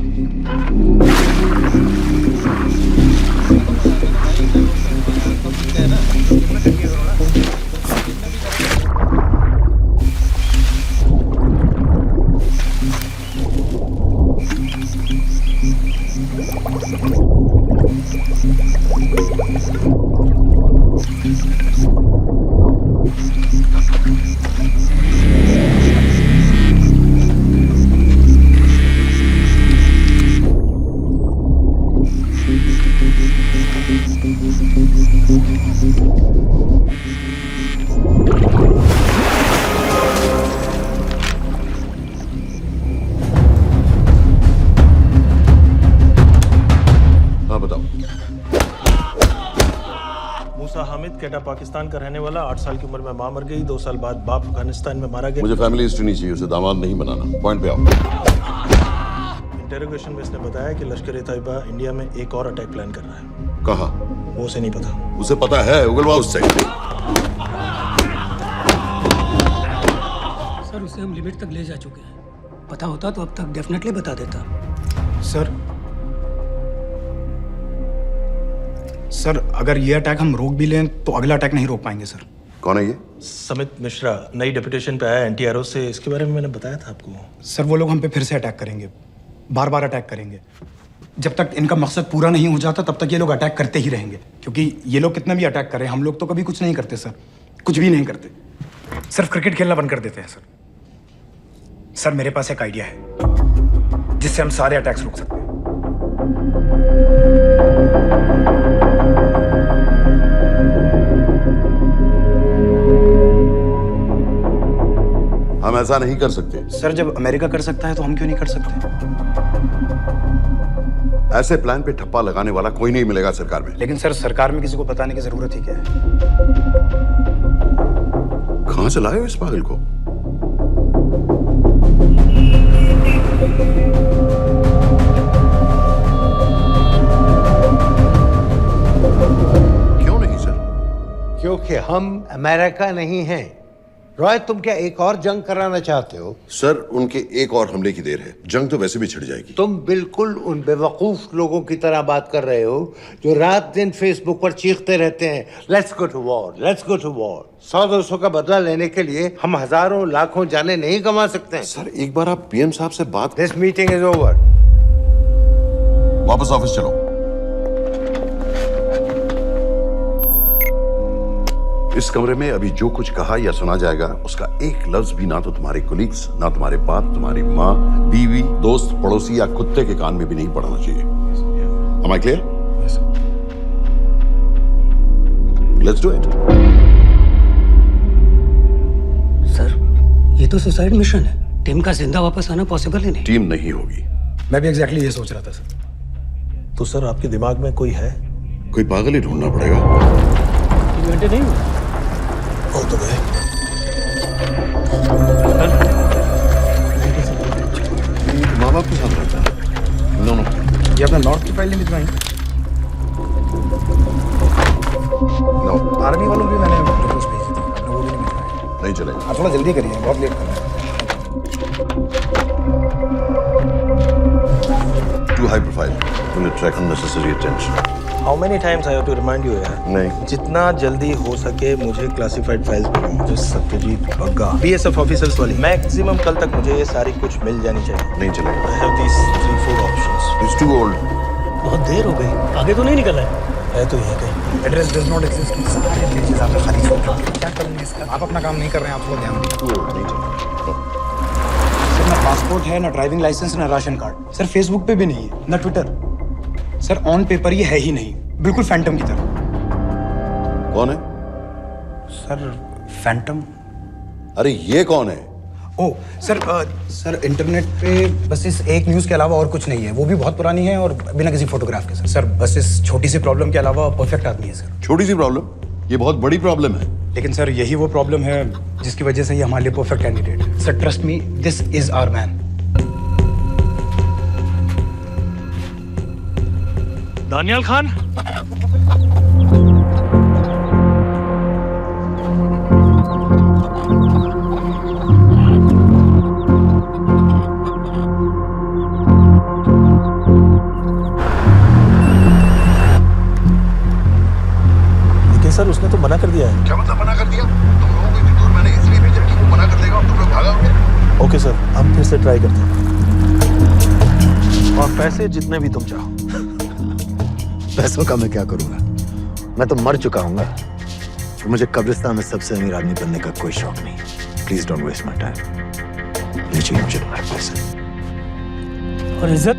पाकिस्तान का रहने वाला, 8 साल की उम्र में मां मर गई, 2 साल बाद बाप अफगानिस्तान में मारा गया। मुझे फैमिली हिस्ट्री नहीं चाहिए, उसे दामाद नहीं बनाना। पॉइंट पे आओ। इंटरोगेशन में इसने बताया कि लश्कर ए तैयबा इंडिया में एक और अटैक प्लान कर रहा है। कहाँ? वो उसे नहीं पता। उसे पता है, उगलवा उससे। सर उसे हम लिमिट तक ले जा चुके हैं। पता होता तो अब तक डेफिनेटली बता देता। सर अगर ये अटैक हम रोक भी लें तो अगला अटैक नहीं रोक पाएंगे सर। कौन है ये? समित मिश्रा नई डेपुटेशन पे आया एंटी एरो से, इसके बारे में मैंने बताया था आपको। सर वो लोग हम पे फिर से अटैक करेंगे, बार बार अटैक करेंगे। जब तक इनका मकसद पूरा नहीं हो जाता तब तक ये लोग अटैक करते ही रहेंगे, क्योंकि ये लोग कितना भी अटैक करें हम लोग तो कभी कुछ नहीं करते सर, कुछ भी नहीं करते, सिर्फ क्रिकेट खेलना बंद कर देते हैं सर। सर मेरे पास एक आइडिया है जिससे हम सारे अटैक्स रोक सकते हैं। हम ऐसा नहीं कर सकते। सर जब अमेरिका कर सकता है तो हम क्यों नहीं कर सकते? ऐसे प्लान पे ठप्पा लगाने वाला कोई नहीं मिलेगा सरकार में। लेकिन सर सरकार में किसी को बताने की जरूरत ही क्या है? कहां से लाए हो इस पागल को? क्यों नहीं सर? क्योंकि हम अमेरिका नहीं हैं। रॉय तुम क्या एक और जंग कराना चाहते हो? सर उनके एक और हमले की देर है, जंग तो वैसे भी छिड़ जाएगी। तुम बिल्कुल उन बेवकूफ लोगों की तरह बात कर रहे हो जो रात दिन फेसबुक पर चीखते रहते हैं let's go to war, let's go to war. 100-200 का बदला लेने के लिए हम हजारों लाखों जाने नहीं कमा सकते। सर एक बार आप पीएम साहब से बात। This meeting is over. वापस ऑफिस चलो। इस कमरे में अभी जो कुछ कहा या सुना जाएगा उसका एक लफ्ज भी ना तो तुम्हारे कोलीग्स, ना तुम्हारे बाप, तुम्हारी माँ, बीवी, दोस्त, पड़ोसी या कुत्ते के कान में भी नहीं पड़ना चाहिए। Am I clear? Yes, sir. Let's do it. Sir ये तो सुसाइड मिशन है। टीम का जिंदा वापस आना पॉसिबल ही नहीं। टीम नहीं होगी। मैं भी एग्जैक्टली ये सोच रहा था सर। तो सर आपके दिमाग में कोई है? कोई पागल ही ढूंढना पड़ेगा। 3 घंटे नहीं हुए। हो तो गए। माँ बाप के साथ रहता है? नो। ये अपना नॉर्थ की फाइल नहीं भिजवाई? नो। आर्मी वालों भी मैंने रिक्वेस्ट भेजी थी, आपने वो भी नहीं भिजवाई। नहीं चलेगा। आप थोड़ा जल्दी करिए, बहुत लेट कर रहे हैं। Too high profile. Will attract unnecessary attention. How many times I have to remind you यार? नहीं। जितना जल्दी हो सके मुझे क्लासिफाइड फाइल्स भेजो, जो सत्यजीत बग्गा बीएसएफ ऑफिसर्स वाली। मैक्सिमम कल तक मुझे ये सारी कुछ मिल जानी चाहिए। नहीं चलेगा। I have these 3-4 options. It's too old. बहुत देर हो गई, आगे तो नहीं निकला है तो यही कहीं। Address does not exist. सारे पेजेस आप खाली छोड़ रहे हैं। क्या करेंगे इसका? आप अपना काम नहीं कर रहे हैं, आप थोड़ा ध्यान दीजिए। नहीं चलेगा। सर ना पासपोर्ट है, ना ड्राइविंग लाइसेंस, ना राशन कार्ड। सर फेसबुक पे भी नहीं है, ना ट्विटर। सर ऑन पेपर ये है ही नहीं, बिल्कुल फैंटम की तरह। कौन है? Sir Phantom. अरे ये कौन है? ओ सर सर इंटरनेट पे बस इस एक न्यूज़ के अलावा और कुछ नहीं है, वो भी बहुत पुरानी है और बिना किसी फोटोग्राफ के। सर बस इस छोटी सी प्रॉब्लम के अलावा परफेक्ट आदमी है सर। छोटी सी प्रॉब्लम? ये बहुत बड़ी प्रॉब्लम है। लेकिन सर यही वो प्रॉब्लम है जिसकी वजह से ये हमारे लिए परफेक्ट कैंडिडेट है। Sir trust me, this is our man. Daniyal Khan, sir उसने तो मना कर दिया है। क्या मतलब मना कर दिया? तुम लोगों को इतनी दूर मैंने इसलिए भेजा कि वो मना कर देगा और तुम लोग भागोगे। ओके सर, हम फिर से ट्राई करते हैं। और पैसे जितने भी तुम चाहो। पैसों का मैं क्या करूंगा? मैं तो मर चुका हूँ। तो मुझे कब्रिस्तान में सबसे अमीर आदमी बनने का कोई शौक नहीं। Please don't waste my time. ये चाहिए मुझे तुम्हारे पैसे। और इज्जत?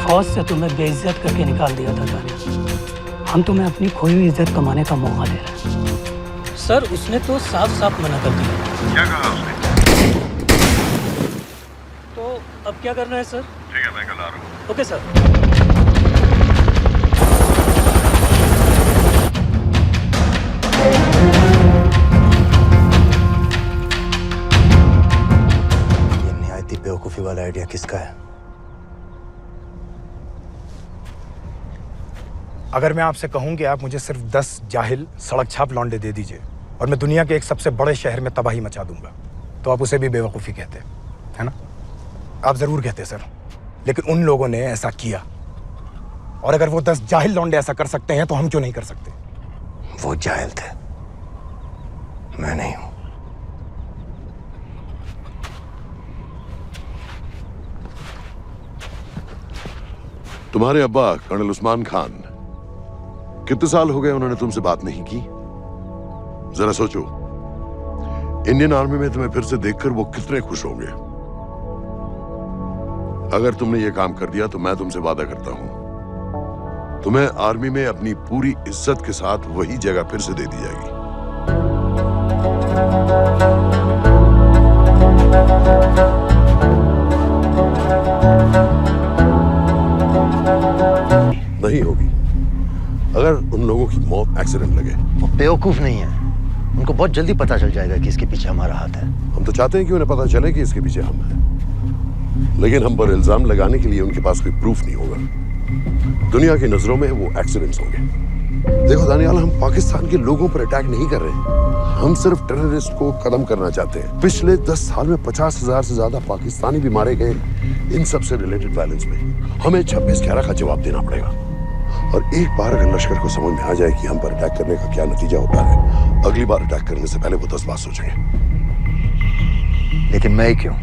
फौज से तुम्हें बेइज्जत करके निकाल दिया था दानिया। हम तुम्हें अपनी खोई हुई इज्जत कमाने का मौका दे रहे हैं। सर उसने तो साफ साफ मना कर दिया। क्या कहा उसने? तो अब क्या करना है सर? ठीक है, मैं कल आ रहा हूँ। Okay sir. ये निहायती बेवकूफी वाला आइडिया किसका है? अगर मैं आपसे कहूं कि आप मुझे सिर्फ 10 जाहिल सड़क छाप लौंडे दे दीजिए और मैं दुनिया के एक सबसे बड़े शहर में तबाही मचा दूंगा, तो आप उसे भी बेवकूफ़ी कहते, है ना? आप ज़रूर कहते सर, लेकिन उन लोगों ने ऐसा किया। और अगर वो 10 जाहिल लौंडे ऐसा कर सकते हैं तो हम क्यों नहीं कर सकते? वो जाहिल थे, मैं नहीं हूं। तुम्हारे अब्बा कर्नल उस्मान खान, कितने साल हो गए उन्होंने तुमसे बात नहीं की? जरा सोचो, इंडियन आर्मी में तुम्हें फिर से देखकर वो कितने खुश होंगे। अगर तुमने ये काम कर दिया तो मैं तुमसे वादा करता हूं, तुम्हें आर्मी में अपनी पूरी इज्जत के साथ वही जगह फिर से दे दी जाएगी। नहीं होगी। अगर उन लोगों की मौत एक्सीडेंट लगे। वो बेवकूफ नहीं है, उनको बहुत जल्दी पता चल जाएगा कि इसके पीछे हमारा हाथ है। हम तो चाहते हैं कि उन्हें पता चले कि इसके पीछे हम हैं, लेकिन हम पर इल्जाम लगाने के लिए उनके पास कोई प्रूफ नहीं होगा। दुनिया की नजरों में वो एक्सीडेंट्स होंगे। देखो दानियाल, हम पाकिस्तान के लोगों पर अटैक नहीं कर रहे, हम सिर्फ टेररिस्ट को खत्म करना चाहते हैं। पिछले 10 साल में 50,000 से ज्यादा पाकिस्तानी भी मारे गए इन सब से रिलेटेड वायलेंस में। हमें 26/11 का जवाब देना पड़ेगा। और एक बार अगर लश्कर को समझ में आ जाए कि हम पर अटैक करने का क्या नतीजा होता है, अगली बार अटैक करने से पहले वो 10 बार सोचेंगे। लेकिन मैं क्यों?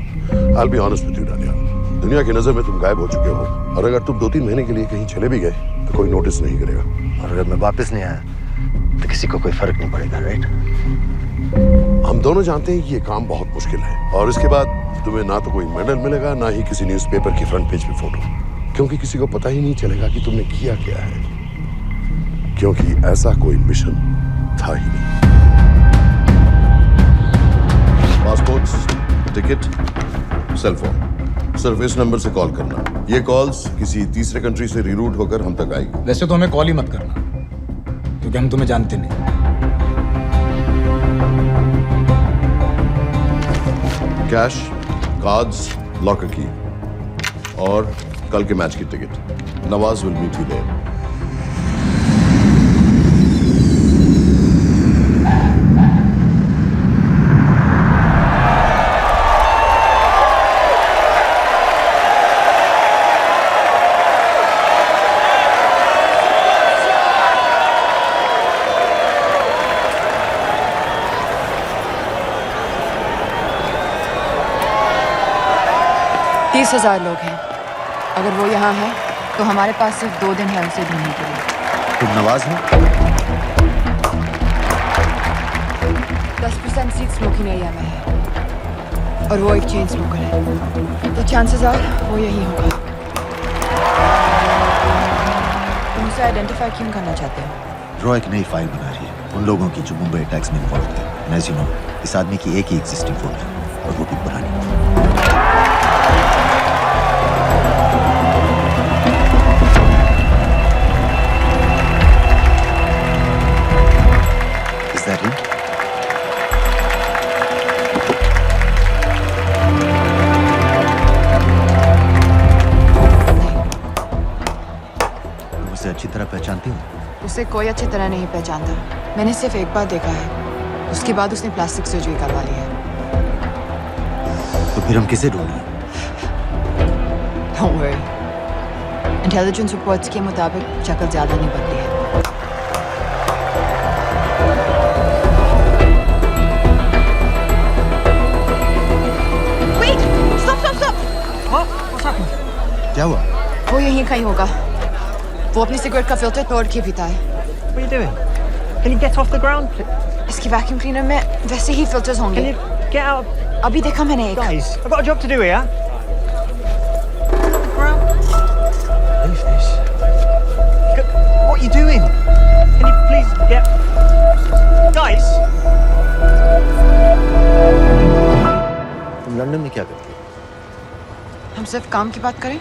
I'll be honest with you, Daniyal, दुनिया की नजर में तुम गायब हो चुके हो, और अगर तुम 2-3 महीने के लिए कहीं चले भी गए तो कोई नोटिस नहीं करेगा। और अगर मैं वापस नहीं आया तो किसी को कोई फर्क नहीं पड़ेगा, राइट? हम दोनों जानते हैं कि ये काम बहुत मुश्किल है, और इसके बाद तुम्हें ना तो कोई मेडल मिलेगा, ना ही किसी न्यूज़पेपर की फ्रंट पेज पे फोटो, क्योंकि किसी को पता ही नहीं चलेगा कि तुमने किया क्या है, क्योंकि ऐसा कोई मिशन था ही नहीं। पासपोर्ट्स, टिकट, सेलफोन, सिर्फ इस नंबर से कॉल करना। ये कॉल्स किसी तीसरे कंट्री से रीरूट होकर हम तक आएगी। वैसे तो हमें कॉल ही मत करना, क्योंकि हम तुम्हें जानते नहीं। कैश, कार्ड्स, लॉकर की और कल के मैच की ticket. Nawaz will meet you there. तीस 30,000 लोग हैं। अगर वो यहाँ है तो हमारे पास सिर्फ 2 दिन है उसे ढूंढने के लिए। तुम नवाज हो? 10% सीट स्मोकिंग एरिया में है और वो एक चेन स्मोकर है, तो चांसेस आर वो यही होगा। तुम उसे आइडेंटिफाई क्यों करना चाहते हो? रॉ एक नई फाइल बना रही है उन लोगों की जो मुंबई अटैक्स में इन्वॉल्व थे। एज यू नो, इस आदमी की एक ही एग्जिस्टिंग फोन है और वो भी पुरानी। उसे कोई अच्छी तरह नहीं पहचानता। मैंने सिर्फ एक बार देखा है, उसके बाद उसने प्लास्टिक सर्जरी करवा ली है। तो फिर हम किसे ढूंढें? Don't worry. इंटेलिजेंस रिपोर्ट्स के मुताबिक शक्ल ज्यादा नहीं बदली है। Wait! Stop! क्या हुआ? वो यहीं कहीं होगा। वो अपनी सिगरेट का फिल्टर तोड़ के पीता है। What are you doing? Can you get off the ground? इसकी वैक्यूम क्लीनर में वैसे ही फिल्टर्स होंगे। Can you get out? अभी देखा मैंने एक। Guys, I've got a job to do here. Leave this. What are you doing? Can you please get... Guys! तुम London में क्या करती हो? हम सिर्फ काम की बात करें?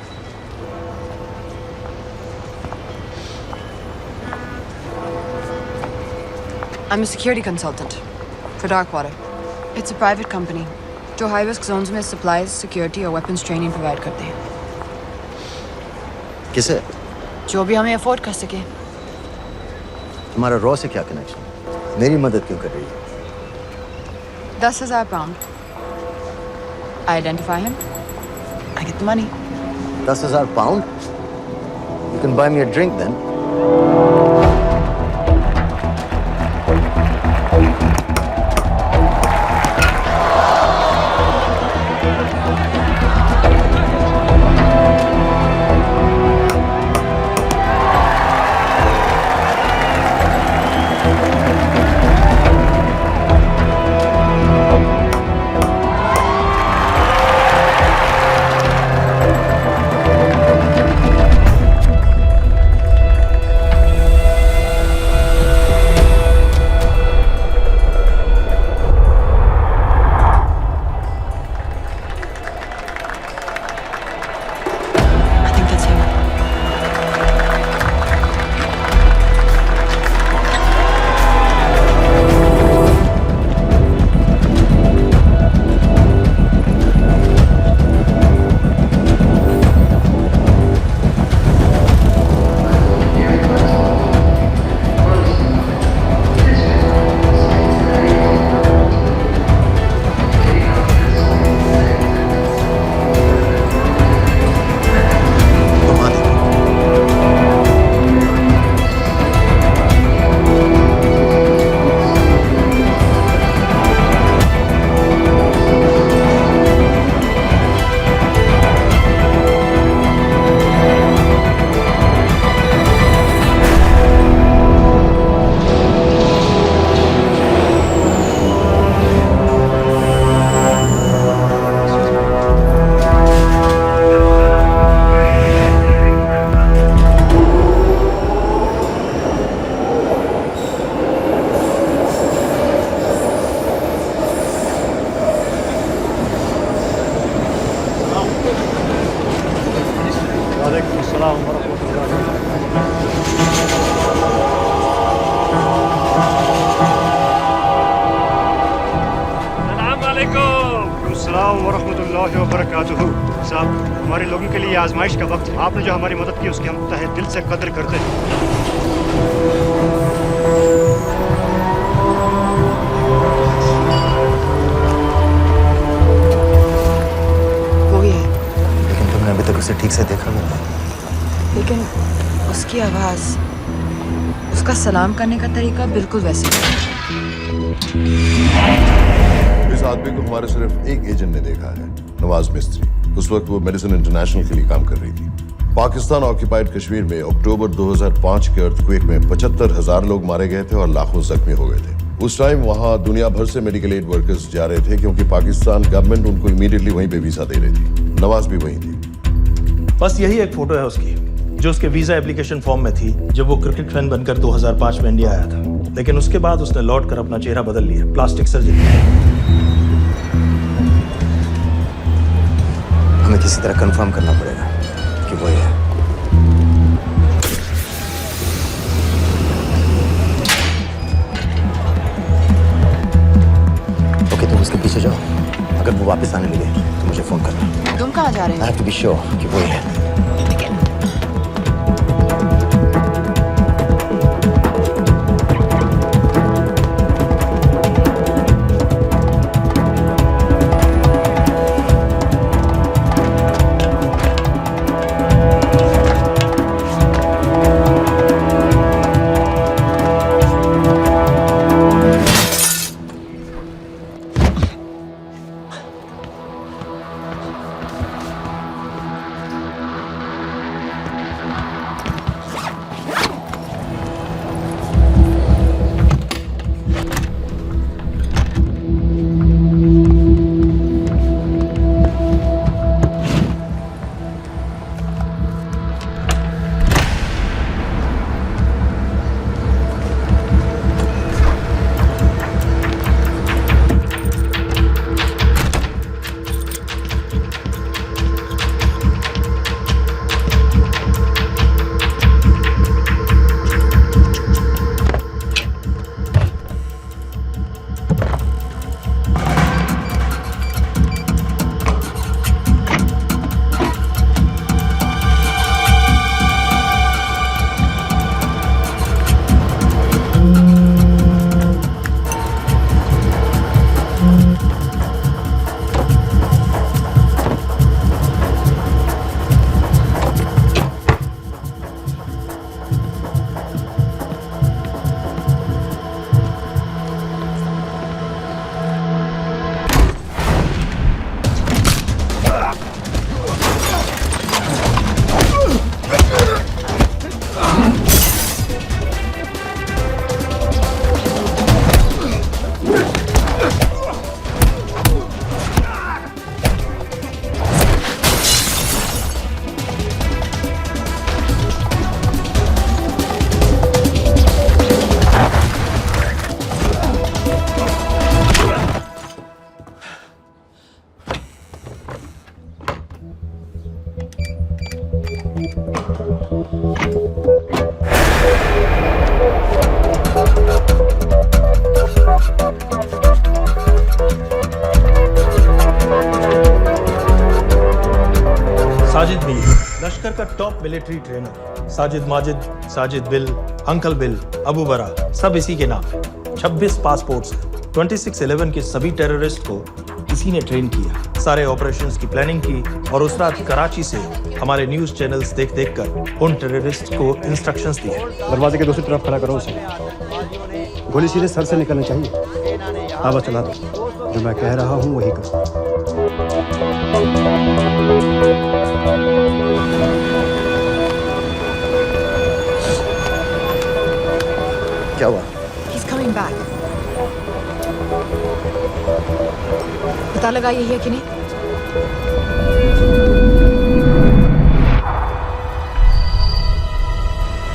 I'm a security consultant for Darkwater. It's a private company जो high risk zones में supplies, security और weapons training provide करते हैं। किसे? जो भी हमें afford कर सके। तुम्हारा रॉ से क्या कनेक्शन? मेरी मदद क्यों कर रही है? 10,000 pound. I identify him. I get the money. 10,000 pound? You can buy me a drink then. साहब, हमारे लोगों के लिए आजमाइश का वक्त है। आपने जो हमारी मदद की उसकी हम तहे दिल से कदर करते हैं। वो ही है। लेकिन तुमने अभी तक उसे ठीक से देखा भी नहीं। लेकिन उसकी आवाज, उसका सलाम करने का तरीका बिल्कुल वैसे ही। इस आदमी को हमारे सिर्फ एक एजेंट ने देखा है, नवाज मिस्त्री। उस वक्त वो मेडिसिन इंटरनेशनल के लिए काम कर रही थी। पाकिस्तान ऑक्यूपाइड कश्मीर में अक्टूबर 2005 के अर्थक्वेक में 75,000 लोग मारे गए थे और लाखों जख्मी हो गए थे। उस टाइम वहां दुनिया भर से मेडिकल एड वर्कर्स जा रहे थे क्योंकि पाकिस्तान गवर्नमेंट उनको इमीडिएटली वहीं पे वीजा दे रही थी। नवाज भी वहीं थी। बस यही एक फोटो है उसकी, जो उसके वीजा एप्लीकेशन फॉर्म में थी जब वो क्रिकेट फैन बनकर 2005 में इंडिया आया था। लेकिन उसके बाद उसने लौट कर अपना चेहरा बदल लिया, प्लास्टिक सर्जरी। हमें किसी तरह कंफर्म करना पड़ेगा कि वो है। ओके, तुम उसके पीछे जाओ। अगर वो वापस आने लगे तो मुझे फोन करना। तुम कहाँ जा रहे हो? I have to be sure कि वो है। साजिद बिल, लश्कर का top military trainer. Sajid Majid, Sajid bill, uncle bill, Abu बरा, सब इसी के नाम है। 26 पासपोर्ट्स हैं। 26/11 के सभी टेररिस्ट को इसी ने ट्रेन किया। सारे ऑपरेशंस की प्लानिंग की और उस रात कराची से हमारे न्यूज चैनल्स देख देख कर उन टेररिस्ट को इंस्ट्रक्शंस दिए। दरवाजे के दूसरी तरफ खड़ा करो उसे। गोली सीधे सर से निकलनी चाहिए। आवाज चला दो। जो मैं कह रहा हूँ वही करो। क्या हुआ? He's coming back. पता लगा यही है कि नहीं?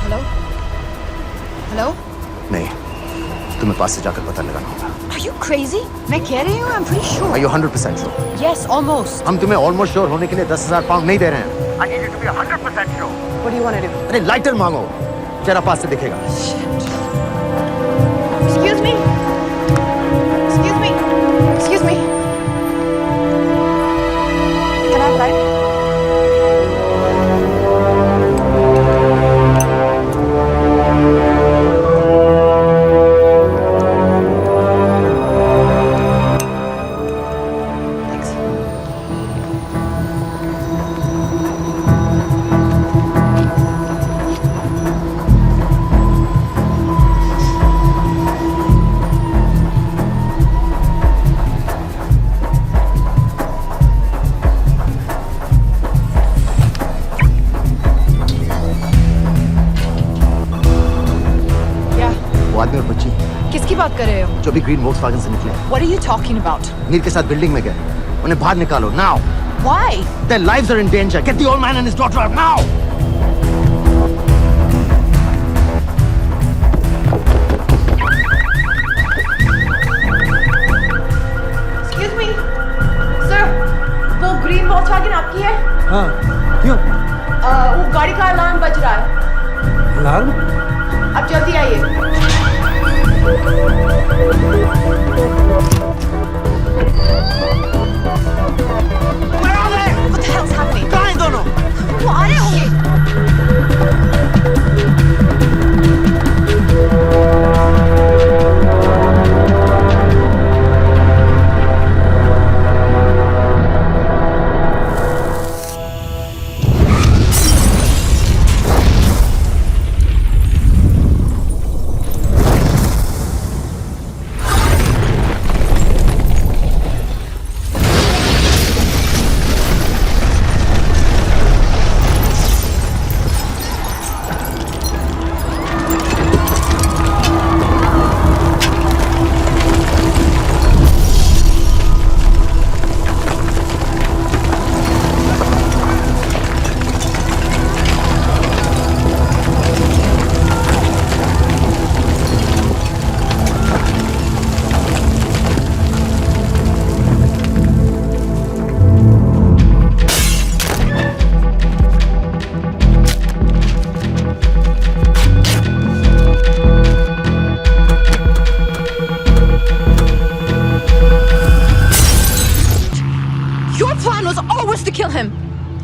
हेलो? हेलो? नहीं, तुम्हें पास से जाकर पता लगाना होगा। Are you crazy? मैं कह रही हूँ, I'm pretty sure. Are you 100% sure? Yes, almost. हम तुम्हें ऑलमोस्ट श्योर होने के लिए 10,000 पाउंड नहीं दे रहे हैं। I need you to be 100% sure. What do you want to do? अरे लाइटर मांगो, चेहरा पास से दिखेगा। Excuse me. Excuse me. Excuse me. Can I have light? आदमी और बच्ची किसकी बात कर रहे हो? जो भी ग्रीन वोक्सवैगन से निकले। What are you talking about? Mir के साथ बिल्डिंग में गए। उन्हें बाहर निकालो now. Why? Their lives are in danger. Get the old man and his daughter out now. Excuse me, sir. वो ग्रीन वोक्सवैगन आपकी है? हाँ, क्यों? वो गाड़ी का अलार्म बज रहा है। अलार्म? अब जल्दी आइए। Where are they? What the hell's happening? कहाँ हैं दोनों? वो आ रहे होंगे।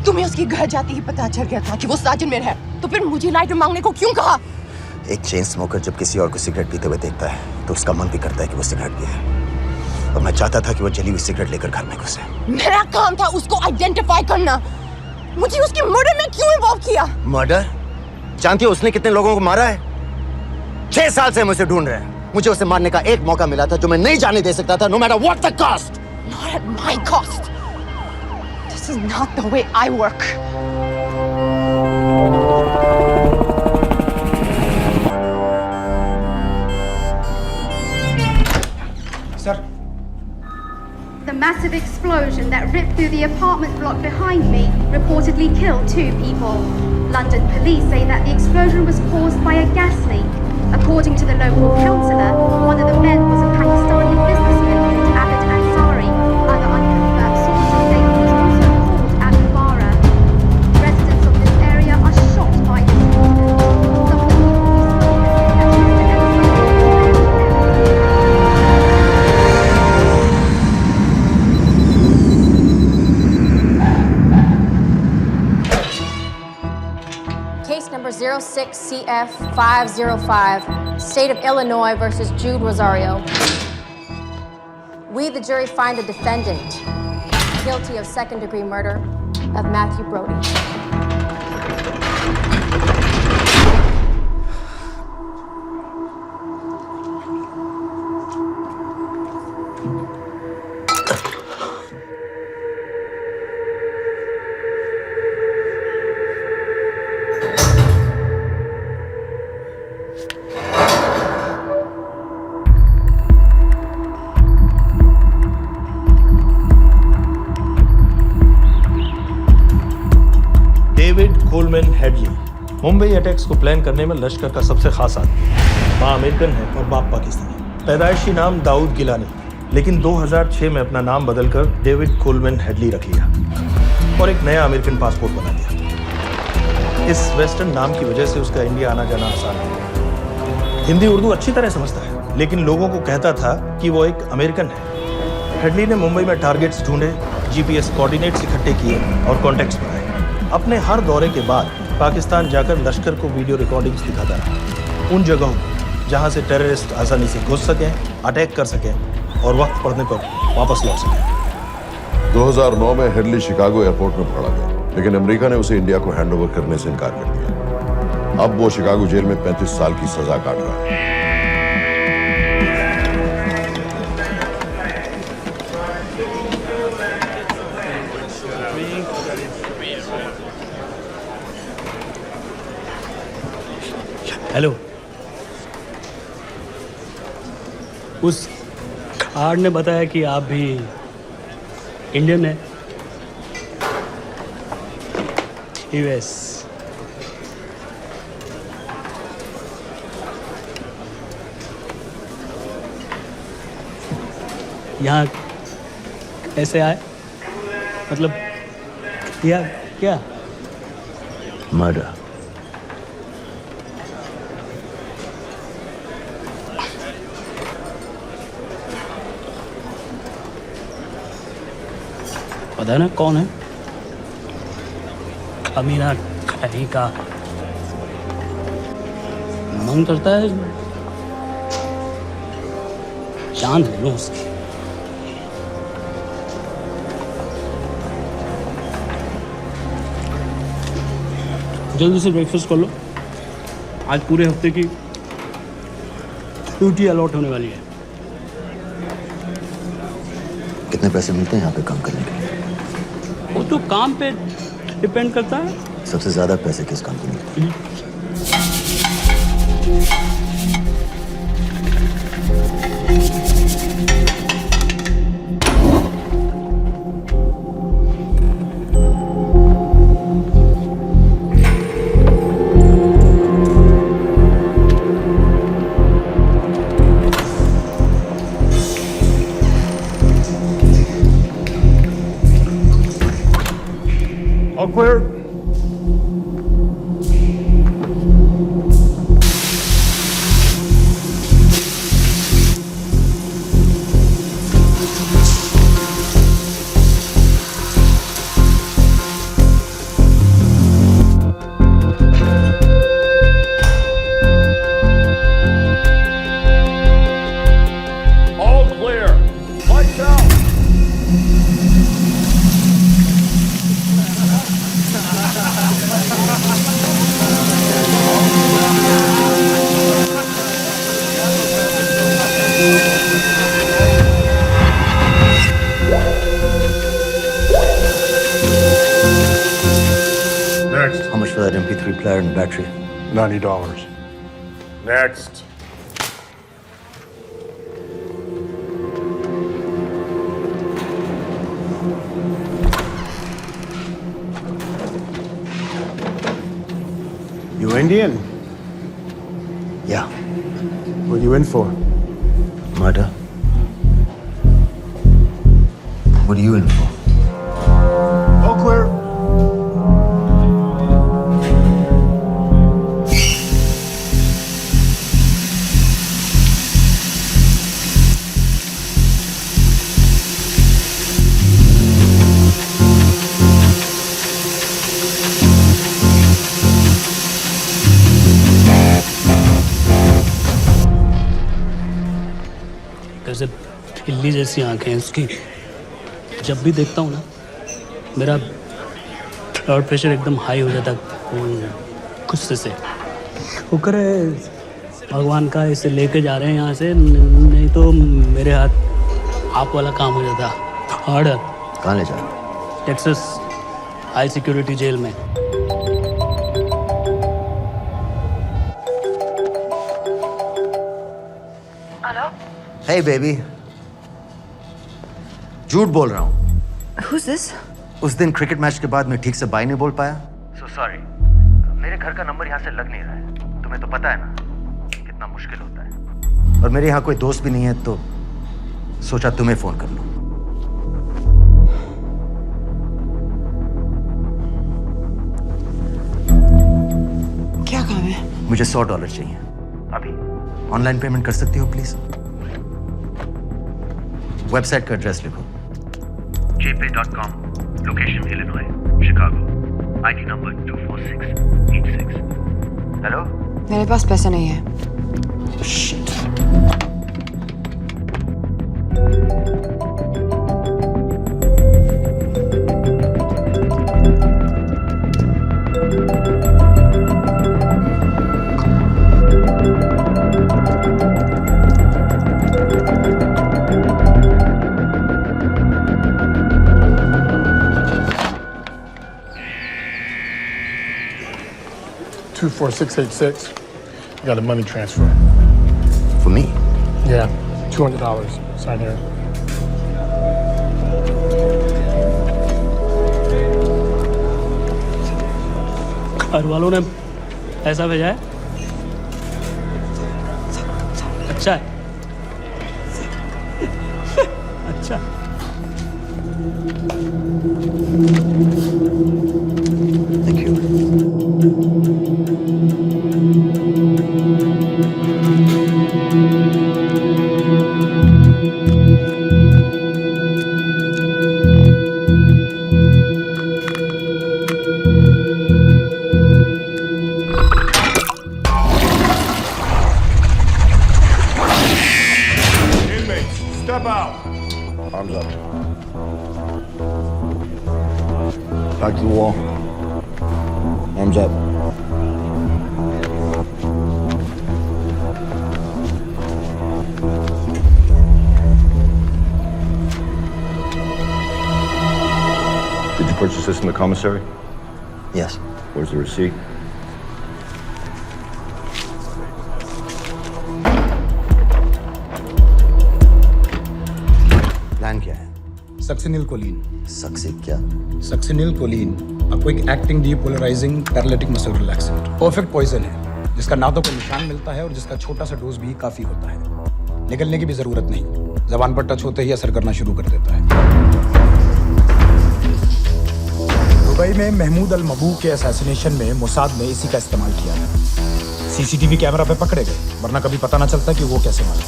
तुम्हें उसके घर जाते ही पता चल गया था कि वो साजिद में है, तो फिर मुझे लाइटर मांगने को क्यों कहा? एक चेन स्मोकर जब किसी और को सिगरेट पीते हुए देखता है तो उसका मन भी करता है कि वो सिगरेट पिए। और मैं चाहता था कि वो जली हुई सिगरेट लेकर घर में घुसे। मेरा काम था उसको आइडेंटिफाई करना। मुझे उसके मर्डर में क्यों इन्वॉल्व किया? मर्डर? जानती हो उसने कितने लोगों को मारा है? 6 साल से हम उसे ढूंढ रहे हैं। मुझे उसे मारने का एक मौका मिला था जो मैं नहीं जाने दे सकता था, no matter what the cost. Not at my cost. This is not the way I work. Sir. The massive explosion that ripped through the apartment block behind me reportedly killed 2 people. London police say that the explosion was caused by a gas leak. According to the local councillor, one of the men was a Pakistani businessman called Abid Ansari. Other unconfirmed sources say he was also called Abu Bara. Residents of this area are shocked by this 06CF505, State of Illinois versus Jude Rosario. We, the jury, find the defendant guilty of second-degree murder of Matthew Brody. David Coleman Headley Mumbai attacks को plan करने में लश्कर का सबसे खास आदमी। माँ American है और बाप पाकिस्तानी। पैदाइशी नाम दाऊद गिलानी, लेकिन 2006 में अपना नाम बदलकर डेविड कोलमैन हेडली रख लिया और एक नया अमेरिकन पासपोर्ट बना लिया। इस वेस्टर्न नाम की वजह से उसका इंडिया आना जाना आसान है। हिंदी उर्दू अच्छी तरह समझता है, लेकिन लोगों को कहता था कि वो एक अमेरिकन है। हेडली ने मुंबई में टारगेट्स ढूंढे, जीपीएस कोऑर्डिनेट्स इकट्ठे किए और कॉन्टैक्ट्स बनाए। अपने हर दौरे के बाद पाकिस्तान जाकर लश्कर को वीडियो रिकॉर्डिंग्स दिखाता रहा, उन जगहों जहां से टेररिस्ट आसानी से घुस सकें, अटैक कर सकें और वक्त पड़ने पर वापस लौट सकें। 2009 में हेडली शिकागो एयरपोर्ट में पकड़ा गया, लेकिन अमेरिका ने उसे इंडिया को हैंडओवर करने से इनकार कर दिया। अब वो शिकागो जेल में 35 साल की सजा काट रहा है। हेलो, उस कार्ड ने बताया कि आप भी इंडियन हैं। यूएस। यहाँ कैसे आए? मतलब किया क्या? मर्डर। पता है ना कौन है? अमीना कहीं का। मन करता है जान ले लो उसकी। जल्दी से ब्रेकफास्ट कर लो, आज पूरे हफ्ते की ड्यूटी अलॉट होने वाली है। कितने पैसे मिलते हैं यहाँ पे काम करने के लिए? वो तो काम पे डिपेंड करता है। सबसे ज्यादा पैसे किस काम पे मिलते हैं? All clear. All clear. Lights out. Next. How much for that MP3 player and battery? $90. Next. You Indian? Yeah. What are you in for? Murder. What are you in for? All clear. जैसे बिल्ली जैसी आंखें हैं उसकी। जब भी देखता हूँ ना मेरा ब्लड प्रेशर एकदम हाई हो जाता गुस्से से। शुक्र है भगवान का इसे लेके जा रहे हैं यहाँ से, नहीं तो मेरे हाथ आप वाला काम हो जाता। हार्ड। कहाँ ले जा रहे हो? टेक्सास हाई सिक्योरिटी जेल में। Hey baby, झूठ बोल रहा हूँ। Who's this? उस दिन क्रिकेट मैच के बाद मैं ठीक से बाय नहीं बोल पाया। So sorry. मेरे घर का नंबर यहाँ से लग नहीं रहा है। तुम्हें तो पता है ना कितना मुश्किल होता है। और मेरे यहाँ कोई दोस्त भी नहीं है तो सोचा तुम्हें फोन कर लूं। क्या काम है? मुझे $100 चाहिए। अभी? ऑनलाइन पेमेंट कर सकती हो प्लीज? वेबसाइट का एड्रेस लिखो। jpay.com, location Illinois, Chicago, ID number 24686. Hello? मेरे पास पैसे नहीं है। $24686. I got a money transfer. For me? Yeah, $200. Sign here. घर वालों ने पैसा भेजा है? अच्छा है। अच्छा। Thank you. Inmates, step out. Arms up. Back to the wall. Arms up. Did you purchase this in the commissary? Yes. Where's the receipt? Plan क्या है? Succinyl choline. सक्सी क्या? Succinyl choline, a quick acting depolarizing paralytic muscle relaxant। Perfect poison है जिसका ना तो कोई निशान मिलता है और जिसका छोटा सा डोज भी काफी होता है। निकलने की भी जरूरत नहीं, जबान पर टच होते ही असर करना शुरू कर देता है। दुबई में महमूद अल मबू के असैसिनेशन में मोसाद ने इसी का इस्तेमाल किया है। सीसीटीवी कैमरा पे पकड़े गए, वरना कभी पता ना चलता कि वो कैसे मारे।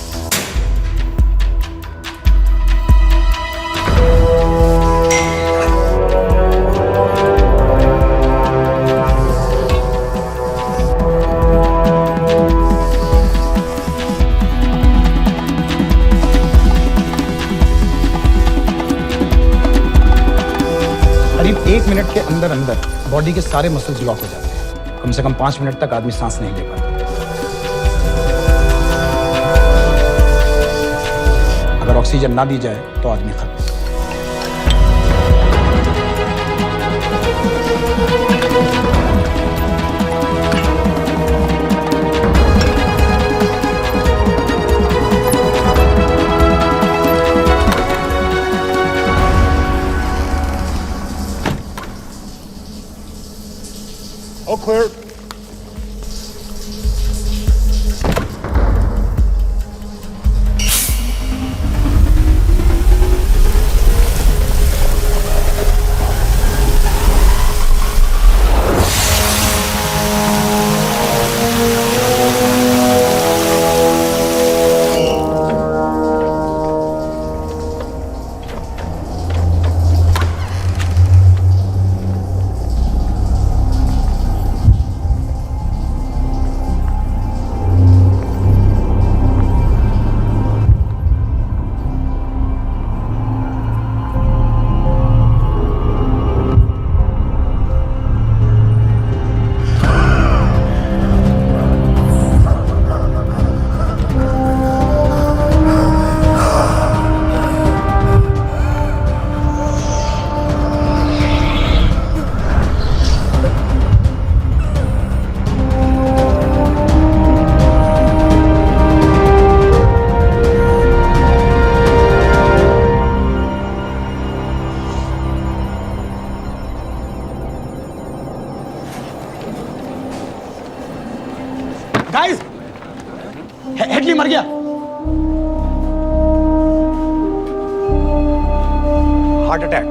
करीब 1 मिनट के अंदर अंदर बॉडी के सारे मसल्स लॉक हो जाते हैं। कम से कम 5 मिनट तक आदमी सांस नहीं ले पाता। अगर ऑक्सीजन ना दी जाए तो आदमी खत्म। All clear. गाइस, हेडली मर गया। Heart attack.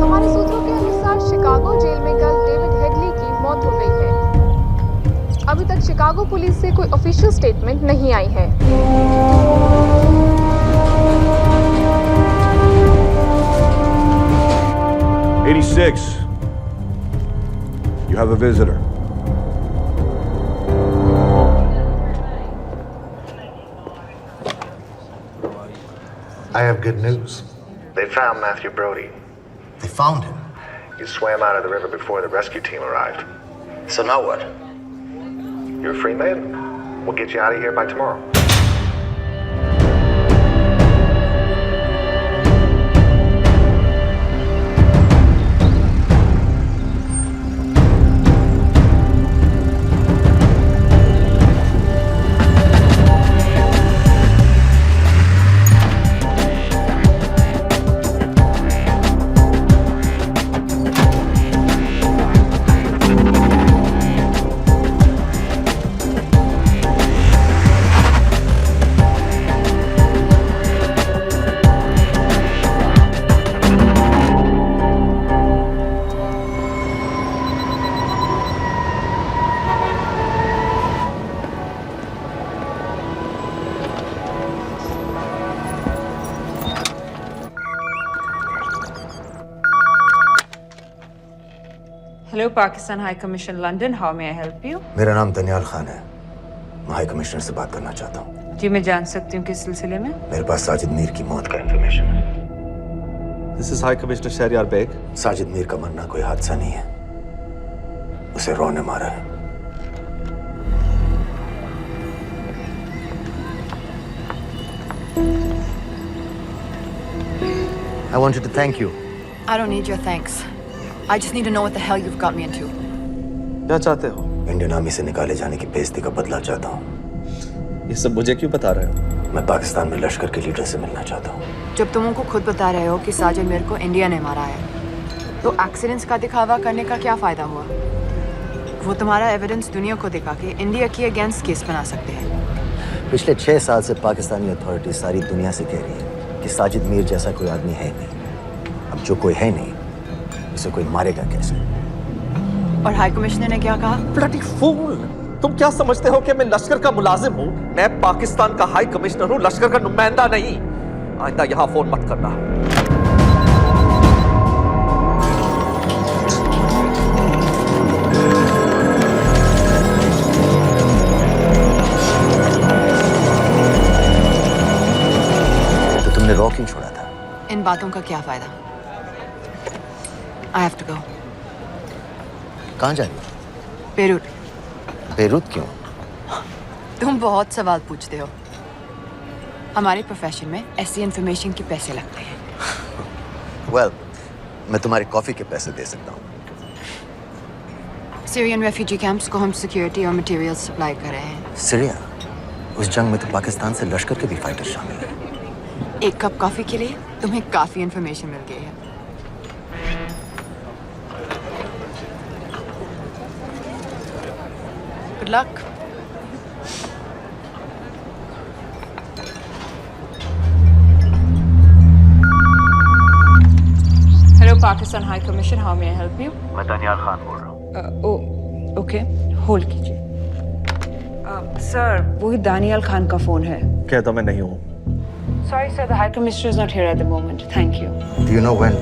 हमारे सूत्रों के अनुसार शिकागो जेल में कल डेविड हेडली की मौत हो गई है। अभी तक शिकागो पुलिस से कोई ऑफिशियल स्टेटमेंट नहीं आई है। 86. You have a visitor. I have good news. They found Matthew Brody. They found him? He swam out of the river before the rescue team arrived. So now what? You're a free man. We'll get you out of here by tomorrow. Hello, Pakistan High Commission, London. How may I help you? मेरा नाम दनियाल खान है। मैं high commissioner से बात करना चाहता हूँ। जी, मैं जान सकती हूँ किस सिलसिले में? मेरे पास साजिद मीर की मौत का इंफॉर्मेशन है। This is High Commissioner Shahryar Beg. Sajid Mir का मरना कोई हादसा नहीं है। उसे रॉ ने मारा है। I wanted to thank you. I don't need your thanks. I just need to know what the hell you've got me into. क्या चाहते हो? इंडियन आर्मी से निकाले जाने की बेइज्जती का बदला चाहता हूँ। ये सब मुझे क्यों बता रहे हो? मैं पाकिस्तान में लश्कर के लीडर से मिलना चाहता हूँ। जब तुम उनको खुद बता रहे हो कि साजिद मीर को इंडिया ने मारा है, तो एक्सीडेंट्स का दिखावा करने का क्या फायदा हुआ? वो तुम्हारा एविडेंस दुनिया को दिखा के इंडिया की अगेंस्ट केस बना सकते हैं। पिछले 6 साल से पाकिस्तानी अथॉरिटी सारी दुनिया से कह रही है कि साजिद मीर जैसा कोई आदमी है नहीं। अब जो कोई है नहीं, उसे कोई मारेगा कैसे? और हाई कमिश्नर ने क्या कहा? Bloody fool! तुम क्या समझते हो कि मैं लश्कर का मुलाजिम हूँ? मैं पाकिस्तान का हाई कमिश्नर हूँ, लश्कर का नुमाइंदा नहीं। आइंदा यहाँ फोन मत करना। तो तुमने रॉ क्यों छोड़ा था? इन बातों का क्या फायदा? I have to go. कहाँ जा रही हो? बेरूट। बेरूत क्यों? तुम बहुत सवाल पूछते हो। हमारे प्रोफेशन में ऐसी इन्फॉर्मेशन के पैसे लगते हैं। Well, मैं तुम्हारी कॉफी के पैसे दे सकता हूँ। सीरियन रेफ्यूजी कैंप्स को हम सिक्योरिटी और मटेरियल्स सप्लाई कर रहे हैं। सीरिया? उस जंग में तो पाकिस्तान से लश्कर के भी फाइटर शामिल हैं। एक कप कॉफी के लिए तुम्हें काफी इन्फॉर्मेशन मिल गई है। Good luck. Hello, Pakistan High Commission. How may I help you? मैं दनियाल खान बोल रहा हूँ। ओके, होल्ड कीजिए। सर, वही दानियाल खान का फोन है। कहता मैं नहीं हूँ। Sorry, sir. The High Commissioner is not here at the moment. Thank you. Do you know when?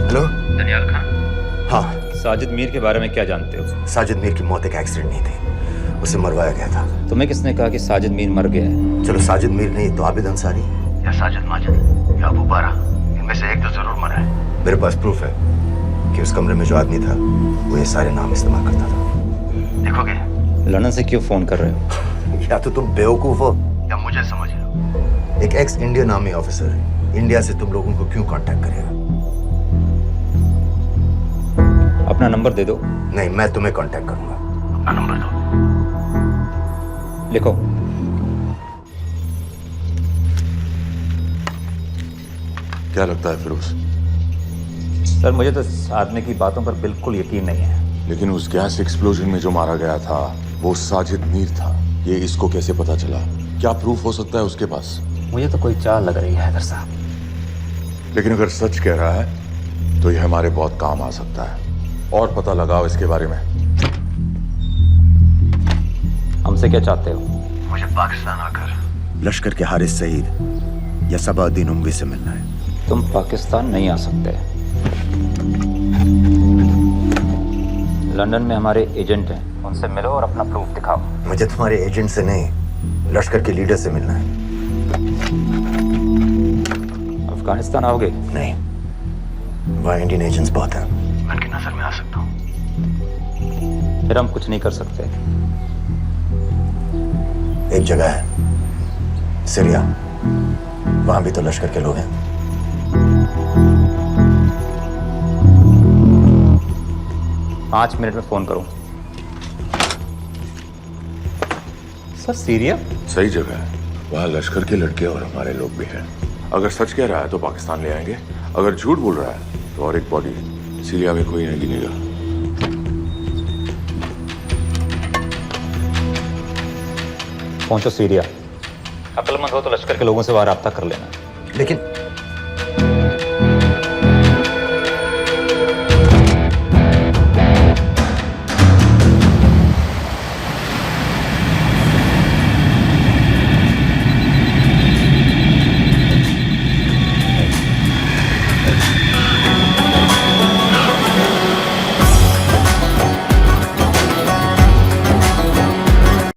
Hello? Daniyal Khan? हाँ। साजिद मीर के बारे में क्या जानते हो? साजिद मीर की मौत एक एक्सीडेंट नहीं थी, उसे मरवाया गया था। तुम्हें किसने कहा कि साजिद मीर मर गया है? चलो साजिद मीर नहीं तो आबिद अंसारी या साजिद माजिद या अबू बारा, इनमें से एक तो जरूर मरा है। मेरे पास प्रूफ है कि उस कमरे में जो आदमी था वो ये सारे नाम इस्तेमाल करता था। देखोगे? लंदन से क्यों फोन कर रहे हो? या तो तुम बेवकूफ हो या मुझे समझ लो। एक एक्स इंडियन आर्मी ऑफिसर है, इंडिया से तुम लोगों को क्यों कांटेक्ट करेगा? अपना नंबर दे दो। नहीं, मैं तुम्हें कांटेक्ट करूंगा। अपना नंबर दो। लिखो। क्या लगता है फिरोज? सर मुझे तो इस आदमी की बातों पर बिल्कुल यकीन नहीं है। लेकिन उस गैस एक्सप्लोजन में जो मारा गया था वो साजिद मीर था। ये इसको कैसे पता चला? क्या प्रूफ हो सकता है उसके पास? मुझे तो कोई चाल लग रही है हैदर साहब। लेकिन अगर सच कह रहा है तो ये हमारे बहुत काम आ सकता है। और पता लगाओ इसके बारे में। हमसे क्या चाहते हो? मुझे पाकिस्तान आकर लश्कर के हारिस सईद या सबाउद्दीन उमवी से मिलना है। तुम पाकिस्तान नहीं आ सकते। लंदन में हमारे एजेंट हैं, उनसे मिलो और अपना प्रूफ दिखाओ। मुझे तुम्हारे एजेंट से नहीं, लश्कर के लीडर से मिलना है। अफगानिस्तान आओगे? नहीं, वहाँ इंडियन एजेंट्स बहुत हैं, मैं उनकी नजर में आ सकता हूँ। फिर हम कुछ नहीं कर सकते। एक जगह है सीरिया, वहां भी तो लश्कर के लोग हैं। पाँच मिनट में फोन करूं। सर सीरिया सही जगह है, वहाँ लश्कर के लड़के और हमारे लोग भी हैं। अगर सच कह रहा है तो पाकिस्तान ले आएंगे, अगर झूठ बोल रहा है तो और एक बॉडी सीरिया में कोई नहीं गिनेगा। पहुंचो सीरिया। अक्लमंद हो तो लश्कर के लोगों से वहां राब्ता कर लेना। लेकिन